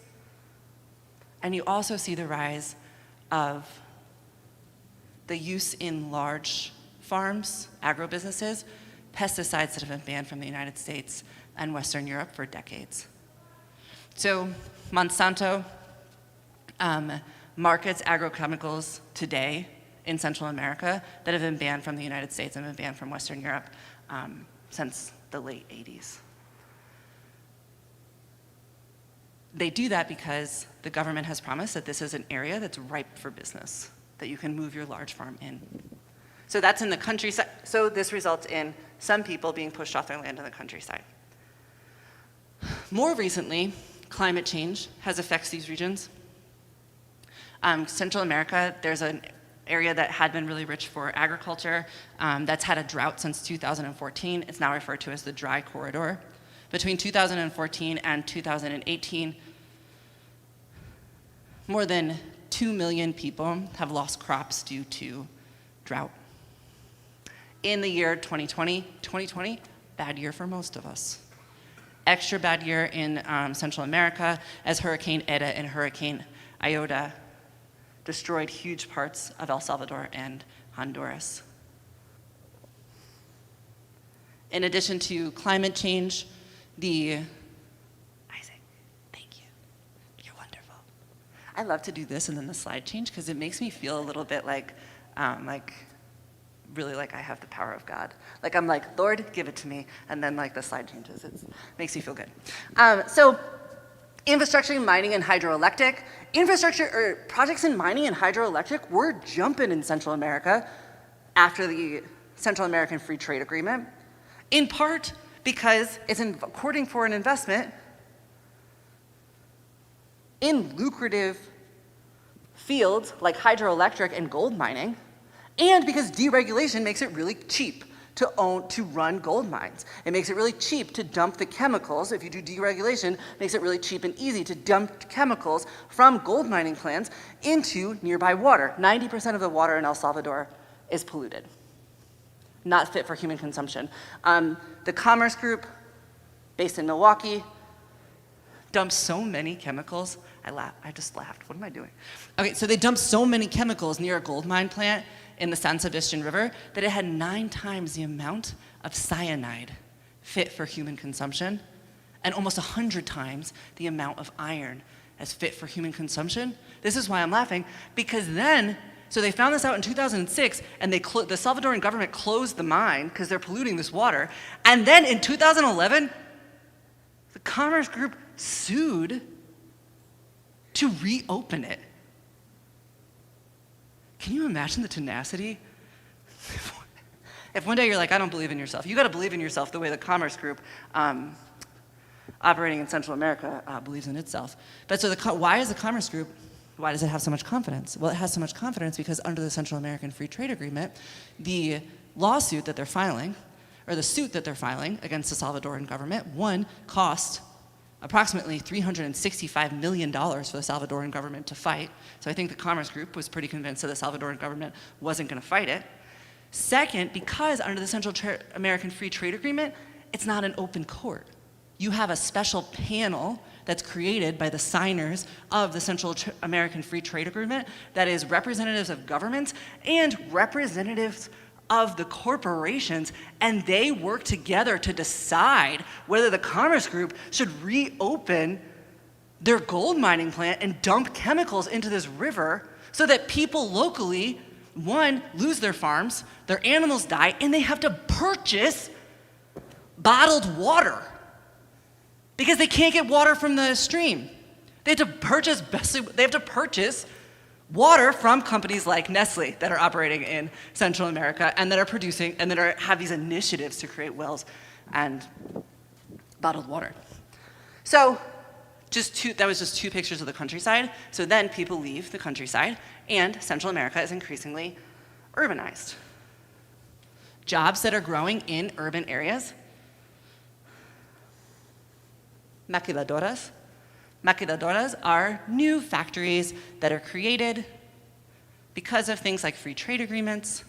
And you also see the rise of the use in large farms, agro-businesses, pesticides that have been banned from the United States and Western Europe for decades. So Monsanto markets agrochemicals today in Central America that have been banned from the United States and been banned from Western Europe since the late 80s. They do that because the government has promised that this is an area that's ripe for business, that you can move your large farm in. So that's in the countryside. So this results in some people being pushed off their land in the countryside. More recently, climate change has affected these regions. Central America, there's an area that had been really rich for agriculture that's had a drought since 2014. It's now referred to as the dry corridor. Between 2014 and 2018, more than 2 million people have lost crops due to drought. In the year 2020, bad year for most of us. Extra bad year in Central America as Hurricane Eta and Hurricane Iota destroyed huge parts of El Salvador and Honduras. In addition to climate change, Isaac, thank you. You're wonderful. I love to do this and then the slide change because it makes me feel a little bit like really like I have the power of God. Like I'm like, Lord, give it to me. And then like the slide changes. It makes me feel good. So infrastructure, mining, and hydroelectric. Projects in mining and hydroelectric were jumping in Central America after the Central American Free Trade Agreement, in part because it's courting for an investment in lucrative fields like hydroelectric and gold mining, and because deregulation makes it really cheap to run gold mines. It makes it really cheap to dump the chemicals. If you do deregulation, it makes it really cheap and easy to dump chemicals from gold mining plants into nearby water. 90% of the water in El Salvador is polluted, not fit for human consumption. The Commerce Group, based in Milwaukee, dumps so many chemicals. I just laughed. What am I doing? Okay, so they dumped so many chemicals near a gold mine plant in the San Sebastian River that it had 9 times the amount of cyanide fit for human consumption and almost 100 times the amount of iron as fit for human consumption. This is why I'm laughing, because so they found this out in 2006, and the Salvadoran government closed the mine because they're polluting this water. And then in 2011, the Commerce Group sued to reopen it. Can you imagine the tenacity? If one day you're like, I don't believe in yourself, you got to believe in yourself the way the Commerce Group operating in Central America believes in itself. But so why is the Commerce Group, why does it have so much confidence? Well, it has so much confidence because under the Central American Free Trade Agreement, the lawsuit that they're filing, or the suit that they're filing against the Salvadoran government, one cost approximately $365 million for the Salvadoran government to fight. So I think the Commerce Group was pretty convinced that the Salvadoran government wasn't going to fight it. Second, because under the Central American Free Trade Agreement, it's not an open court. You have a special panel that's created by the signers of the Central American Free Trade Agreement that is representatives of governments and representatives of the corporations, and they work together to decide whether the Commerce Group should reopen their gold mining plant and dump chemicals into this river so that people locally, one, lose their farms, their animals die, and they have to purchase bottled water because they can't get water from the stream. They have to purchase water from companies like Nestle that are operating in Central America and that are producing and that have these initiatives to create wells and bottled water. So that was just two pictures of the countryside. So then people leave the countryside and Central America is increasingly urbanized. Jobs that are growing in urban areas. Maquiladoras. Maquiladoras are new factories that are created because of things like free trade agreements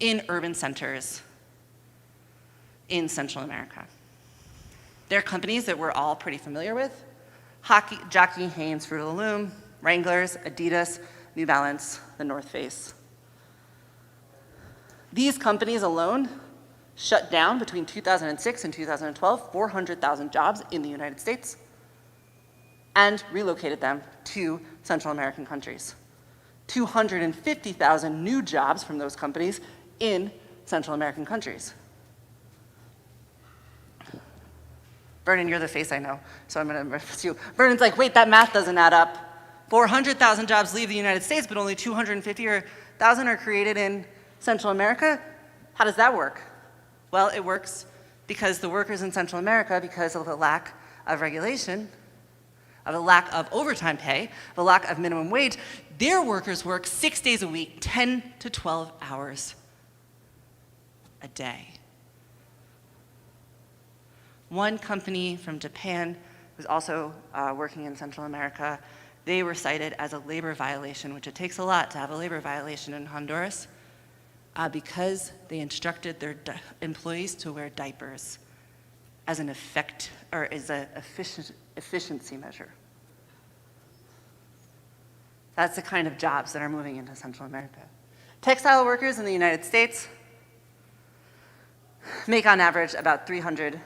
in urban centers in Central America. They're companies that we're all pretty familiar with: Jockey, Hanes, Fruit of the Loom, Wranglers, Adidas, New Balance, the North Face. These companies alone shut down between 2006 and 2012 400,000 jobs in the United States and relocated them to Central American countries. 250,000 new jobs from those companies in Central American countries. Vernon, you're the face I know, so I'm gonna reference you. Vernon's like, wait, that math doesn't add up. 400,000 jobs leave the United States, but only 250,000 are created in Central America? How does that work? Well, it works because the workers in Central America, because of the lack of regulation, of a lack of overtime pay, of a lack of minimum wage, their workers work 6 days a week, 10 to 12 hours a day. One company from Japan was also working in Central America. They were cited as a labor violation, which it takes a lot to have a labor violation in Honduras, because they instructed their employees to wear diapers as an efficiency measure. That's the kind of jobs that are moving into Central America. Textile workers in the United States make on average about 300,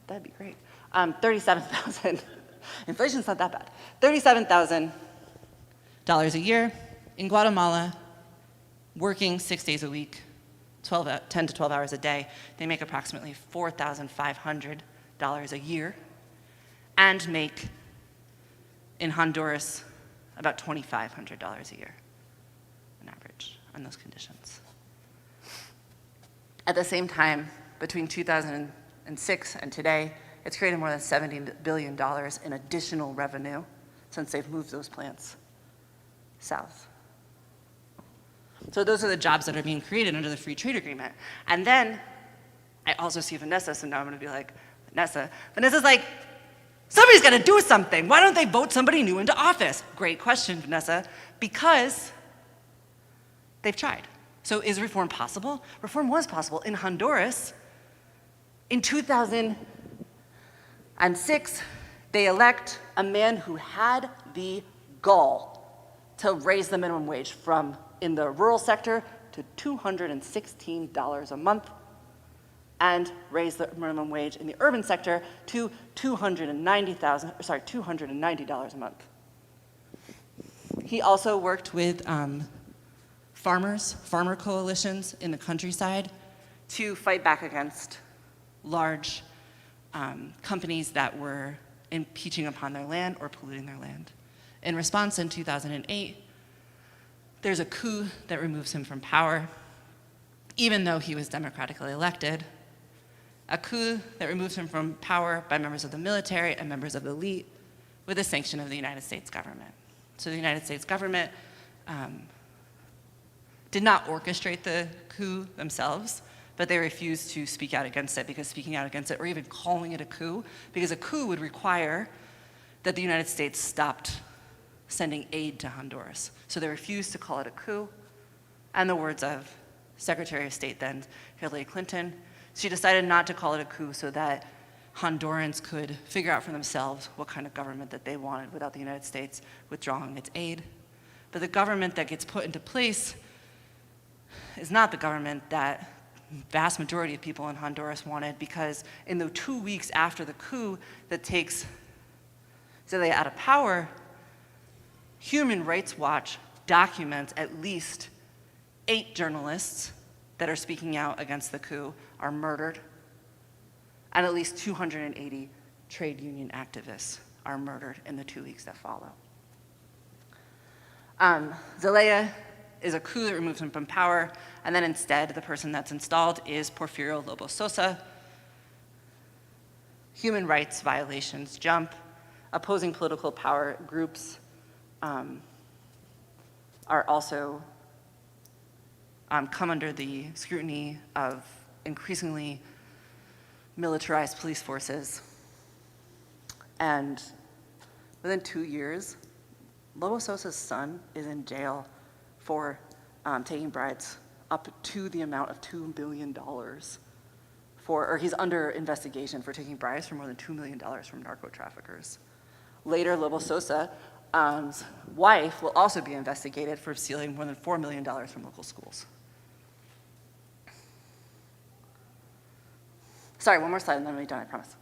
that'd be great. 37,000, inflation's not that bad. $37,000 a year in Guatemala, working 6 days a week, 10 to 12 hours a day. They make approximately $4,500 a year and make, in Honduras, about $2,500 a year on average on those conditions. At the same time, between 2006 and today, it's created more than $70 billion in additional revenue since they've moved those plants south. So those are the jobs that are being created under the Free Trade Agreement. And then I also see Vanessa, so now I'm gonna be like, Vanessa's like, somebody's gotta do something. Why don't they vote somebody new into office? Great question, Vanessa, because they've tried. So is reform possible? Reform was possible. In Honduras, in 2006, they elect a man who had the gall to raise the minimum wage from in the rural sector to $216 a month and raise the minimum wage in the urban sector to $290 a month. He also worked with farmer coalitions in the countryside to fight back against large companies that were impeaching upon their land or polluting their land. In response, in 2008, there's a coup that removes him from power, even though he was democratically elected. A coup that removes him from power by members of the military and members of the elite with the sanction of the United States government. So the United States government did not orchestrate the coup themselves, but they refused to speak out against it, because speaking out against it, or even calling it a coup, because a coup would require that the United States stopped sending aid to Honduras. So they refused to call it a coup. And the words of Secretary of State then, Hillary Clinton, she decided not to call it a coup so that Hondurans could figure out for themselves what kind of government that they wanted without the United States withdrawing its aid. But the government that gets put into place is not the government that vast majority of people in Honduras wanted, because in the 2 weeks after the coup that takes Zelaya out of power, Human Rights Watch documents at least 8 journalists that are speaking out against the coup are murdered, and at least 280 trade union activists are murdered in the 2 weeks that follow. Zelaya is a coup that removes him from power, and then instead the person that's installed is Porfirio Lobo Sosa. Human rights violations jump. Opposing political power groups are also come under the scrutiny of increasingly militarized police forces. And within 2 years, Lobo Sosa's son is in jail for taking bribes up to the amount of $2 million or he's under investigation for taking bribes for more than $2 million from narco traffickers. Later, Lobo Sosa's wife will also be investigated for stealing more than $4 million from local schools. Sorry, one more slide and then we'll be done, I promise.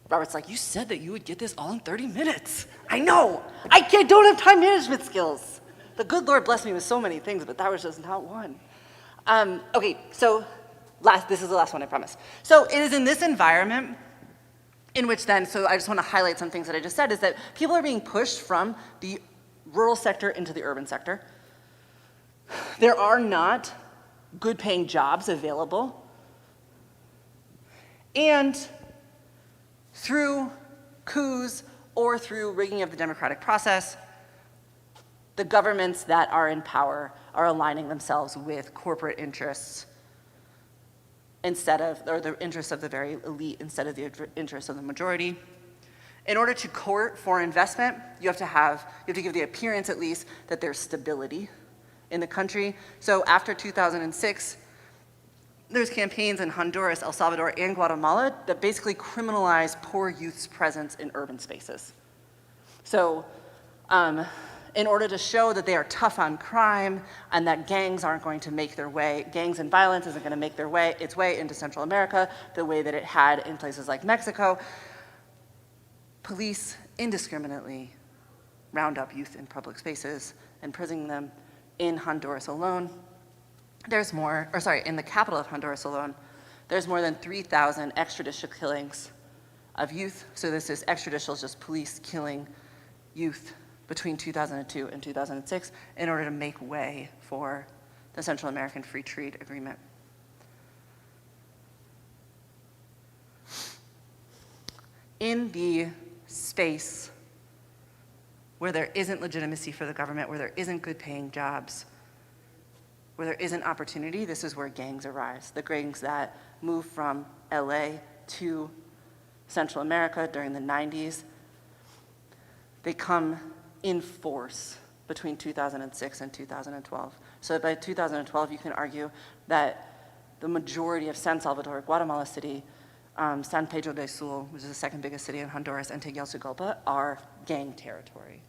Robert's like, you said that you would get this all in 30 minutes. I know, don't have time management skills. The good Lord blessed me with so many things, but that was just not one. Okay, so this is the last one, I promise. So it is in this environment in which then, so I just want to highlight some things that I just said, is that people are being pushed from the rural sector into the urban sector. There are not good paying jobs available. And through coups or through rigging of the democratic process, the governments that are in power are aligning themselves with corporate interests or the interests of the very elite instead of the interests of the majority. In order to court foreign investment, you have to give the appearance at least that there's stability in the country. So after 2006, there's campaigns in Honduras, El Salvador, and Guatemala that basically criminalize poor youth's presence in urban spaces. So in order to show that they are tough on crime and that gangs and violence isn't going to make its way into Central America the way that it had in places like Mexico, police indiscriminately round up youth in public spaces, imprisoning them. In Honduras alone, in the capital of Honduras alone, there's more than 3,000 extrajudicial killings of youth. So this is extrajudicial, is just police killing youth between 2002 and 2006 in order to make way for the Central American Free Trade Agreement. In the space where there isn't legitimacy for the government, where there isn't good paying jobs, where there isn't opportunity, this is where gangs arise. The gangs that moved from LA to Central America during the 90s, they come in force between 2006 and 2012. So by 2012, you can argue that the majority of San Salvador, Guatemala City, San Pedro de Sul, which is the second biggest city in Honduras, and Tegucigalpa are gang territory.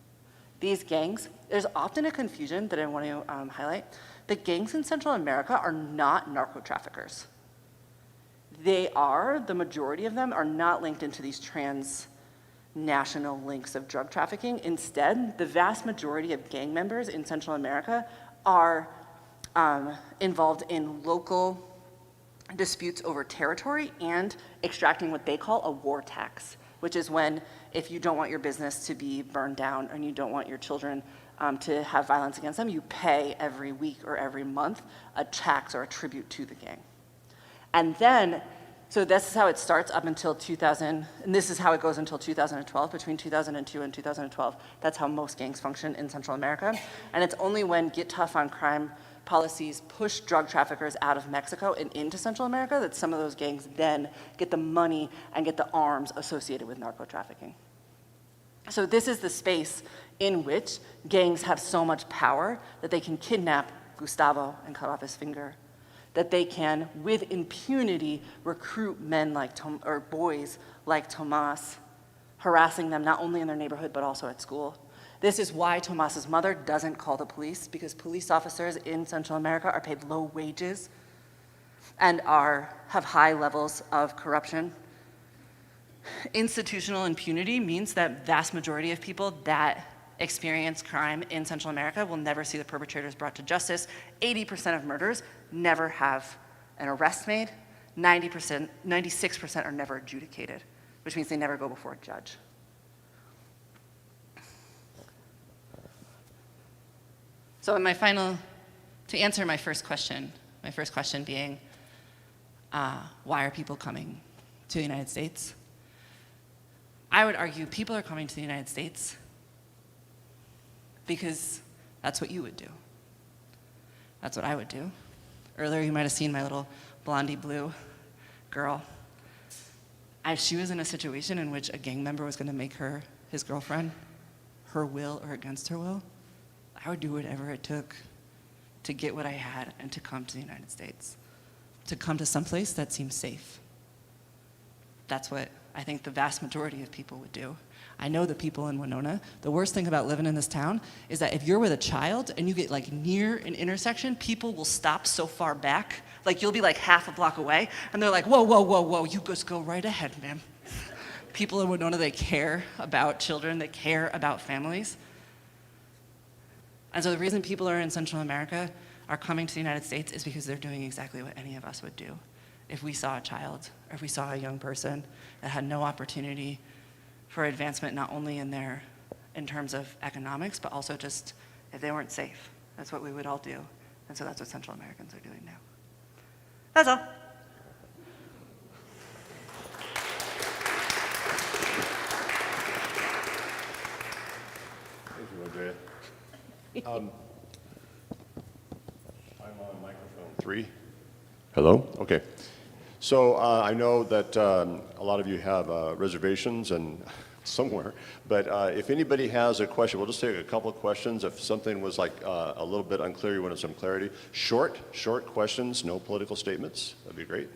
These gangs, there's often a confusion that I want to highlight. The gangs in Central America are not narco traffickers. The majority of them are not linked into these transnational links of drug trafficking. Instead, the vast majority of gang members in Central America are involved in local disputes over territory and extracting what they call a war tax, which is when if you don't want your business to be burned down and you don't want your children to have violence against them, you pay every week or every month a tax or a tribute to the gang. And then, so this is how it starts up until 2000, and this is how it goes until 2012. Between 2002 and 2012, that's how most gangs function in Central America. And it's only when Get Tough on Crime policies push drug traffickers out of Mexico and into Central America, that some of those gangs then get the money and get the arms associated with narco trafficking. So this is the space in which gangs have so much power that they can kidnap Gustavo and cut off his finger, that they can, with impunity, recruit men like or boys like Tomas, harassing them not only in their neighborhood but also at school. This is why Tomas's mother doesn't call the police, because police officers in Central America are paid low wages and have high levels of corruption. Institutional impunity means that vast majority of people that experience crime in Central America will never see the perpetrators brought to justice. 80% of murders never have an arrest made. 96% are never adjudicated, which means they never go before a judge. So to answer my first question being, why are people coming to the United States? I would argue people are coming to the United States because that's what you would do. That's what I would do. Earlier you might have seen my little blondie blue girl. She was in a situation in which a gang member was gonna make her his girlfriend, her will or against her will. I would do whatever it took to get what I had and to come to the United States, to come to someplace that seems safe. That's what I think the vast majority of people would do. I know the people in Winona, the worst thing about living in this town is that if you're with a child and you get like near an intersection, people will stop so far back, like you'll be like half a block away, and they're like, whoa, whoa, whoa, whoa, you just go right ahead, ma'am. People in Winona, they care about children, they care about families. And so the reason people are in Central America are coming to the United States is because they're doing exactly what any of us would do if we saw a child or if we saw a young person that had no opportunity for advancement, not only in terms of economics, but also just if they weren't safe. That's what we would all do. And so that's what Central Americans are doing now. That's all. Thank you, Andrea. I'm on microphone 3. Hello? Okay. So I know that a lot of you have reservations and somewhere, but if anybody has a question, we'll just take a couple of questions. If something was like a little bit unclear, you wanted some clarity. Short questions, no political statements. That'd be great.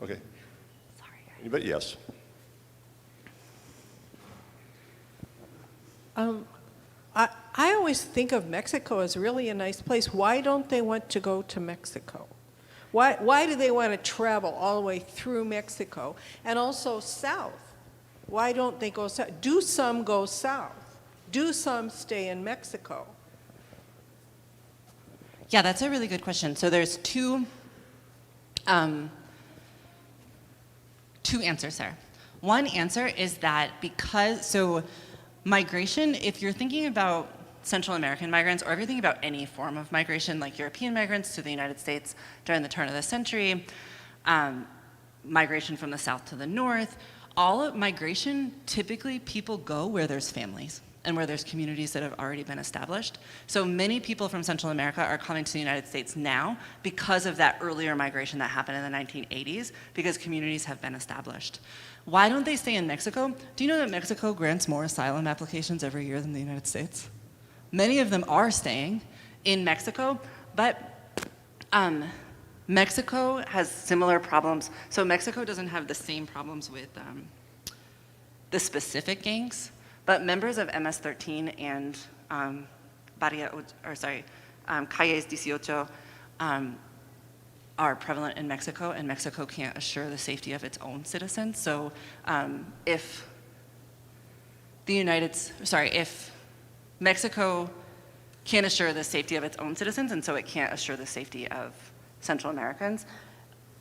Okay. Sorry. Anybody? Yes. I always think of Mexico as really a nice place. Why don't they want to go to Mexico? Why do they want to travel all the way through Mexico and also south? Why don't they go south? Do some go south? Do some stay in Mexico? Yeah, that's a really good question. So there's two answers there. One answer is that migration, if you're thinking about Central American migrants, or if you're thinking about any form of migration, like European migrants to the United States during the turn of the century, migration from the south to the north, all of migration, typically people go where there's families and where there's communities that have already been established. So many people from Central America are coming to the United States now because of that earlier migration that happened in the 1980s, because communities have been established. Why don't they stay in Mexico? Do you know that Mexico grants more asylum applications every year than the United States? Many of them are staying in Mexico, but Mexico has similar problems. So Mexico doesn't have the same problems with the specific gangs, but members of MS-13 and Calles 18 are prevalent in Mexico, and Mexico can't assure the safety of its own citizens. So if Mexico can't assure the safety of its own citizens, and so it can't assure the safety of Central Americans.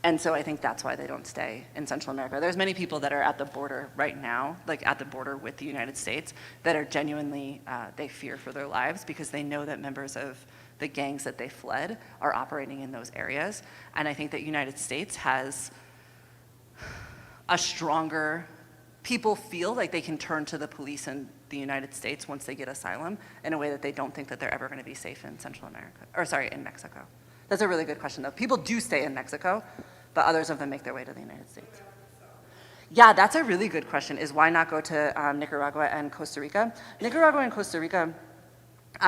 And so I think that's why they don't stay in Central America. There's many people that are at the border right now, like at the border with the United States, that are genuinely, they fear for their lives because they know that members of the gangs that they fled are operating in those areas. And I think that the United States has a stronger, people feel like they can turn to the police and the United States once they get asylum in a way that they don't think that they're ever going to be safe in Central America, or sorry, in Mexico? That's a really good question, though. People do stay in Mexico, but others of them make their way to the United States. Yeah, that's a really good question, is why not go to Nicaragua and Costa Rica? Nicaragua and Costa Rica,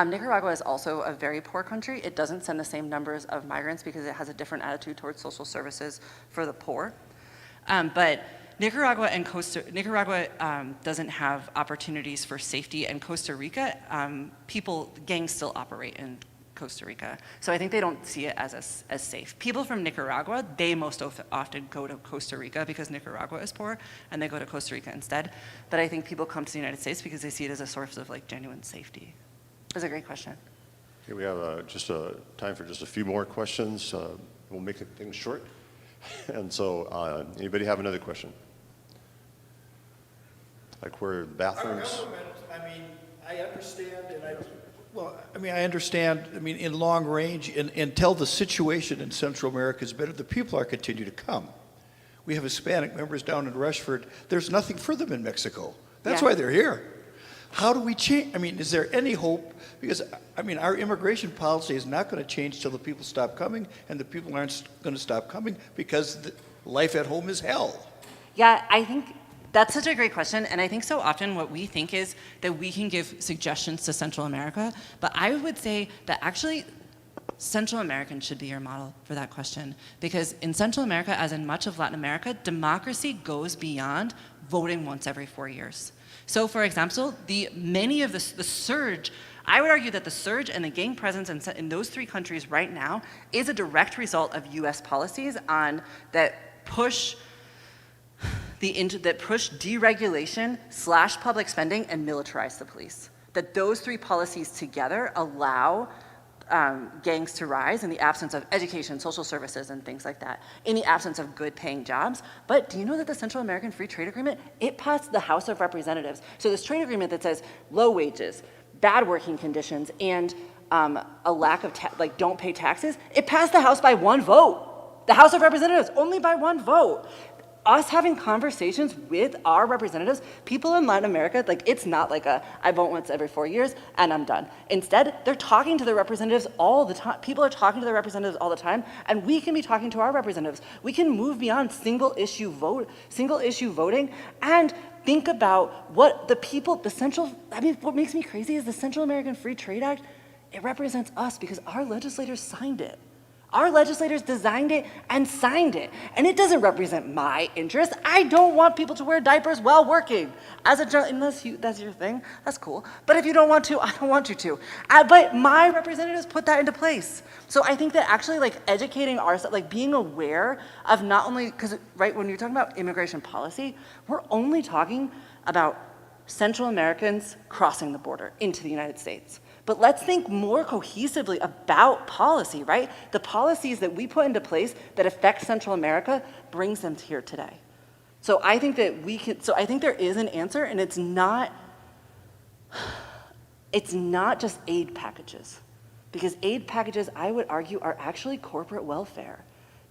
Nicaragua is also a very poor country. It doesn't send the same numbers of migrants because it has a different attitude towards social services for the poor. But Nicaragua doesn't have opportunities for safety, and Costa Rica, gangs still operate in Costa Rica. So I think they don't see it as safe. People from Nicaragua, they most often go to Costa Rica because Nicaragua is poor, and they go to Costa Rica instead. But I think people come to the United States because they see it as a source of like genuine safety. That's a great question. Okay, we have time for just a few more questions. We'll make things short. And so, anybody have another question? Like where bathrooms? Our government, I understand, in long range, until the situation in Central America is better, the people are continue to come. We have Hispanic members down in Rushford. There's nothing for them in Mexico. That's why they're here. How do we change? Is there any hope? Because, our immigration policy is not going to change till the people stop coming, and the people aren't going to stop coming because life at home is hell. Yeah, I think that's such a great question, and I think so often what we think is that we can give suggestions to Central America, but I would say that actually Central Americans should be your model for that question, because in Central America, as in much of Latin America, democracy goes beyond voting once every 4 years. So, for example, the surge, I would argue that the surge and the gang presence in those three countries right now is a direct result of U.S. policies that push deregulation / public spending and militarize the police. That those three policies together allow gangs to rise in the absence of education, social services, and things like that, in the absence of good paying jobs. But do you know that the Central American Free Trade Agreement, it passed the House of Representatives. So this trade agreement that says low wages, bad working conditions, and a lack of, don't pay taxes, it passed the House by 1 vote. The House of Representatives, only by 1 vote. Us having conversations with our representatives, people in Latin America, it's not like I vote once every 4 years and I'm done. Instead, they're talking to their representatives all the time. People are talking to their representatives all the time, and we can be talking to our representatives. We can move beyond single issue voting, and think about what what makes me crazy is the Central American Free Trade Act. It represents us because our legislators signed it. Our legislators designed it and signed it, and it doesn't represent my interests. I don't want people to wear diapers while working. Unless that's your thing, that's cool. But if you don't want to, I don't want you to. But my representatives put that into place. So I think that actually, educating ourselves, being aware of not only, because when you're talking about immigration policy, we're only talking about Central Americans crossing the border into the United States. But let's think more cohesively about policy, right? The policies that we put into place that affect Central America brings them here today. So I think that I think there is an answer, and it's not just aid packages. Because aid packages, I would argue, are actually corporate welfare.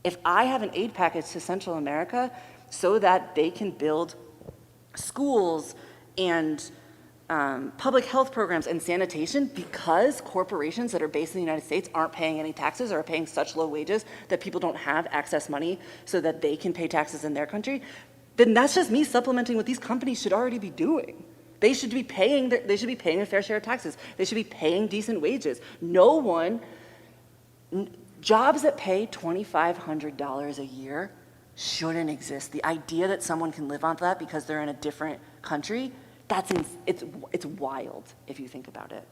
If I have an aid package to Central America so that they can build schools and public health programs and sanitation because corporations that are based in the United States aren't paying any taxes or are paying such low wages that people don't have access money so that they can pay taxes in their country, then that's just me supplementing what these companies should already be doing. They should be paying a fair share of taxes. They should be paying decent wages. Jobs that pay $2,500 a year shouldn't exist. The idea that someone can live on that because they're in a different country, it's wild if you think about it,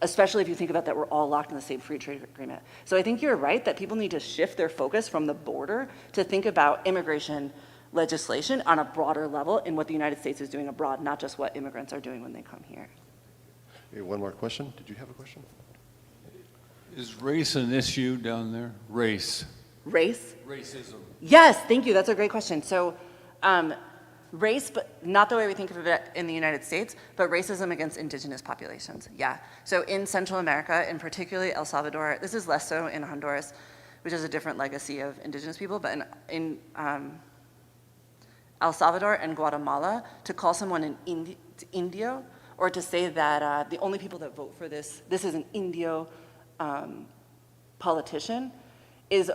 especially if you think about that we're all locked in the same free trade agreement. So I think you're right that people need to shift their focus from the border to think about immigration legislation on a broader level in what the United States is doing abroad, not just what immigrants are doing when they come here. Okay, one more question. Did you have a question? Is race an issue down there? Race. Race? Racism. Yes, thank you. That's a great question. So race, but not the way we think of it in the United States, but racism against indigenous populations. Yeah. So in Central America, and particularly El Salvador, this is less so in Honduras, which has a different legacy of indigenous people, but in El Salvador and Guatemala, to call someone an indio or to say that the only people that vote for this is an Indio politician, it's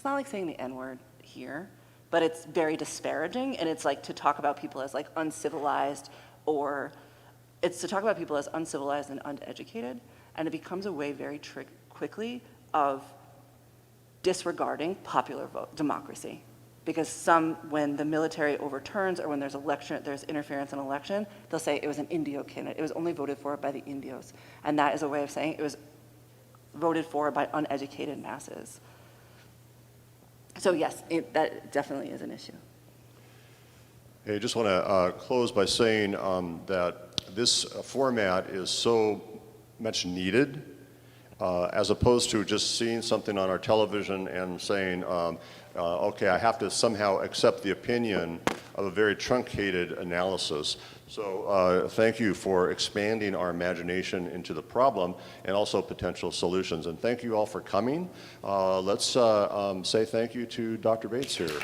not like saying the N-word here, but it's very disparaging, and it's like to talk about people as like uncivilized, or it's to talk about people as uncivilized and uneducated, and it becomes a way very quickly of disregarding popular vote democracy. Because when the military overturns or when there's interference in an election, they'll say it was an Indio candidate. It was only voted for by the Indios. And that is a way of saying it was voted for by uneducated masses. So yes, that definitely is an issue. Hey, I just want to close by saying that this format is so much needed, as opposed to just seeing something on our television and saying, okay, I have to somehow accept the opinion of a very truncated analysis. So thank you for expanding our imagination into the problem and also potential solutions. And thank you all for coming. Let's say thank you to Dr. Bates here.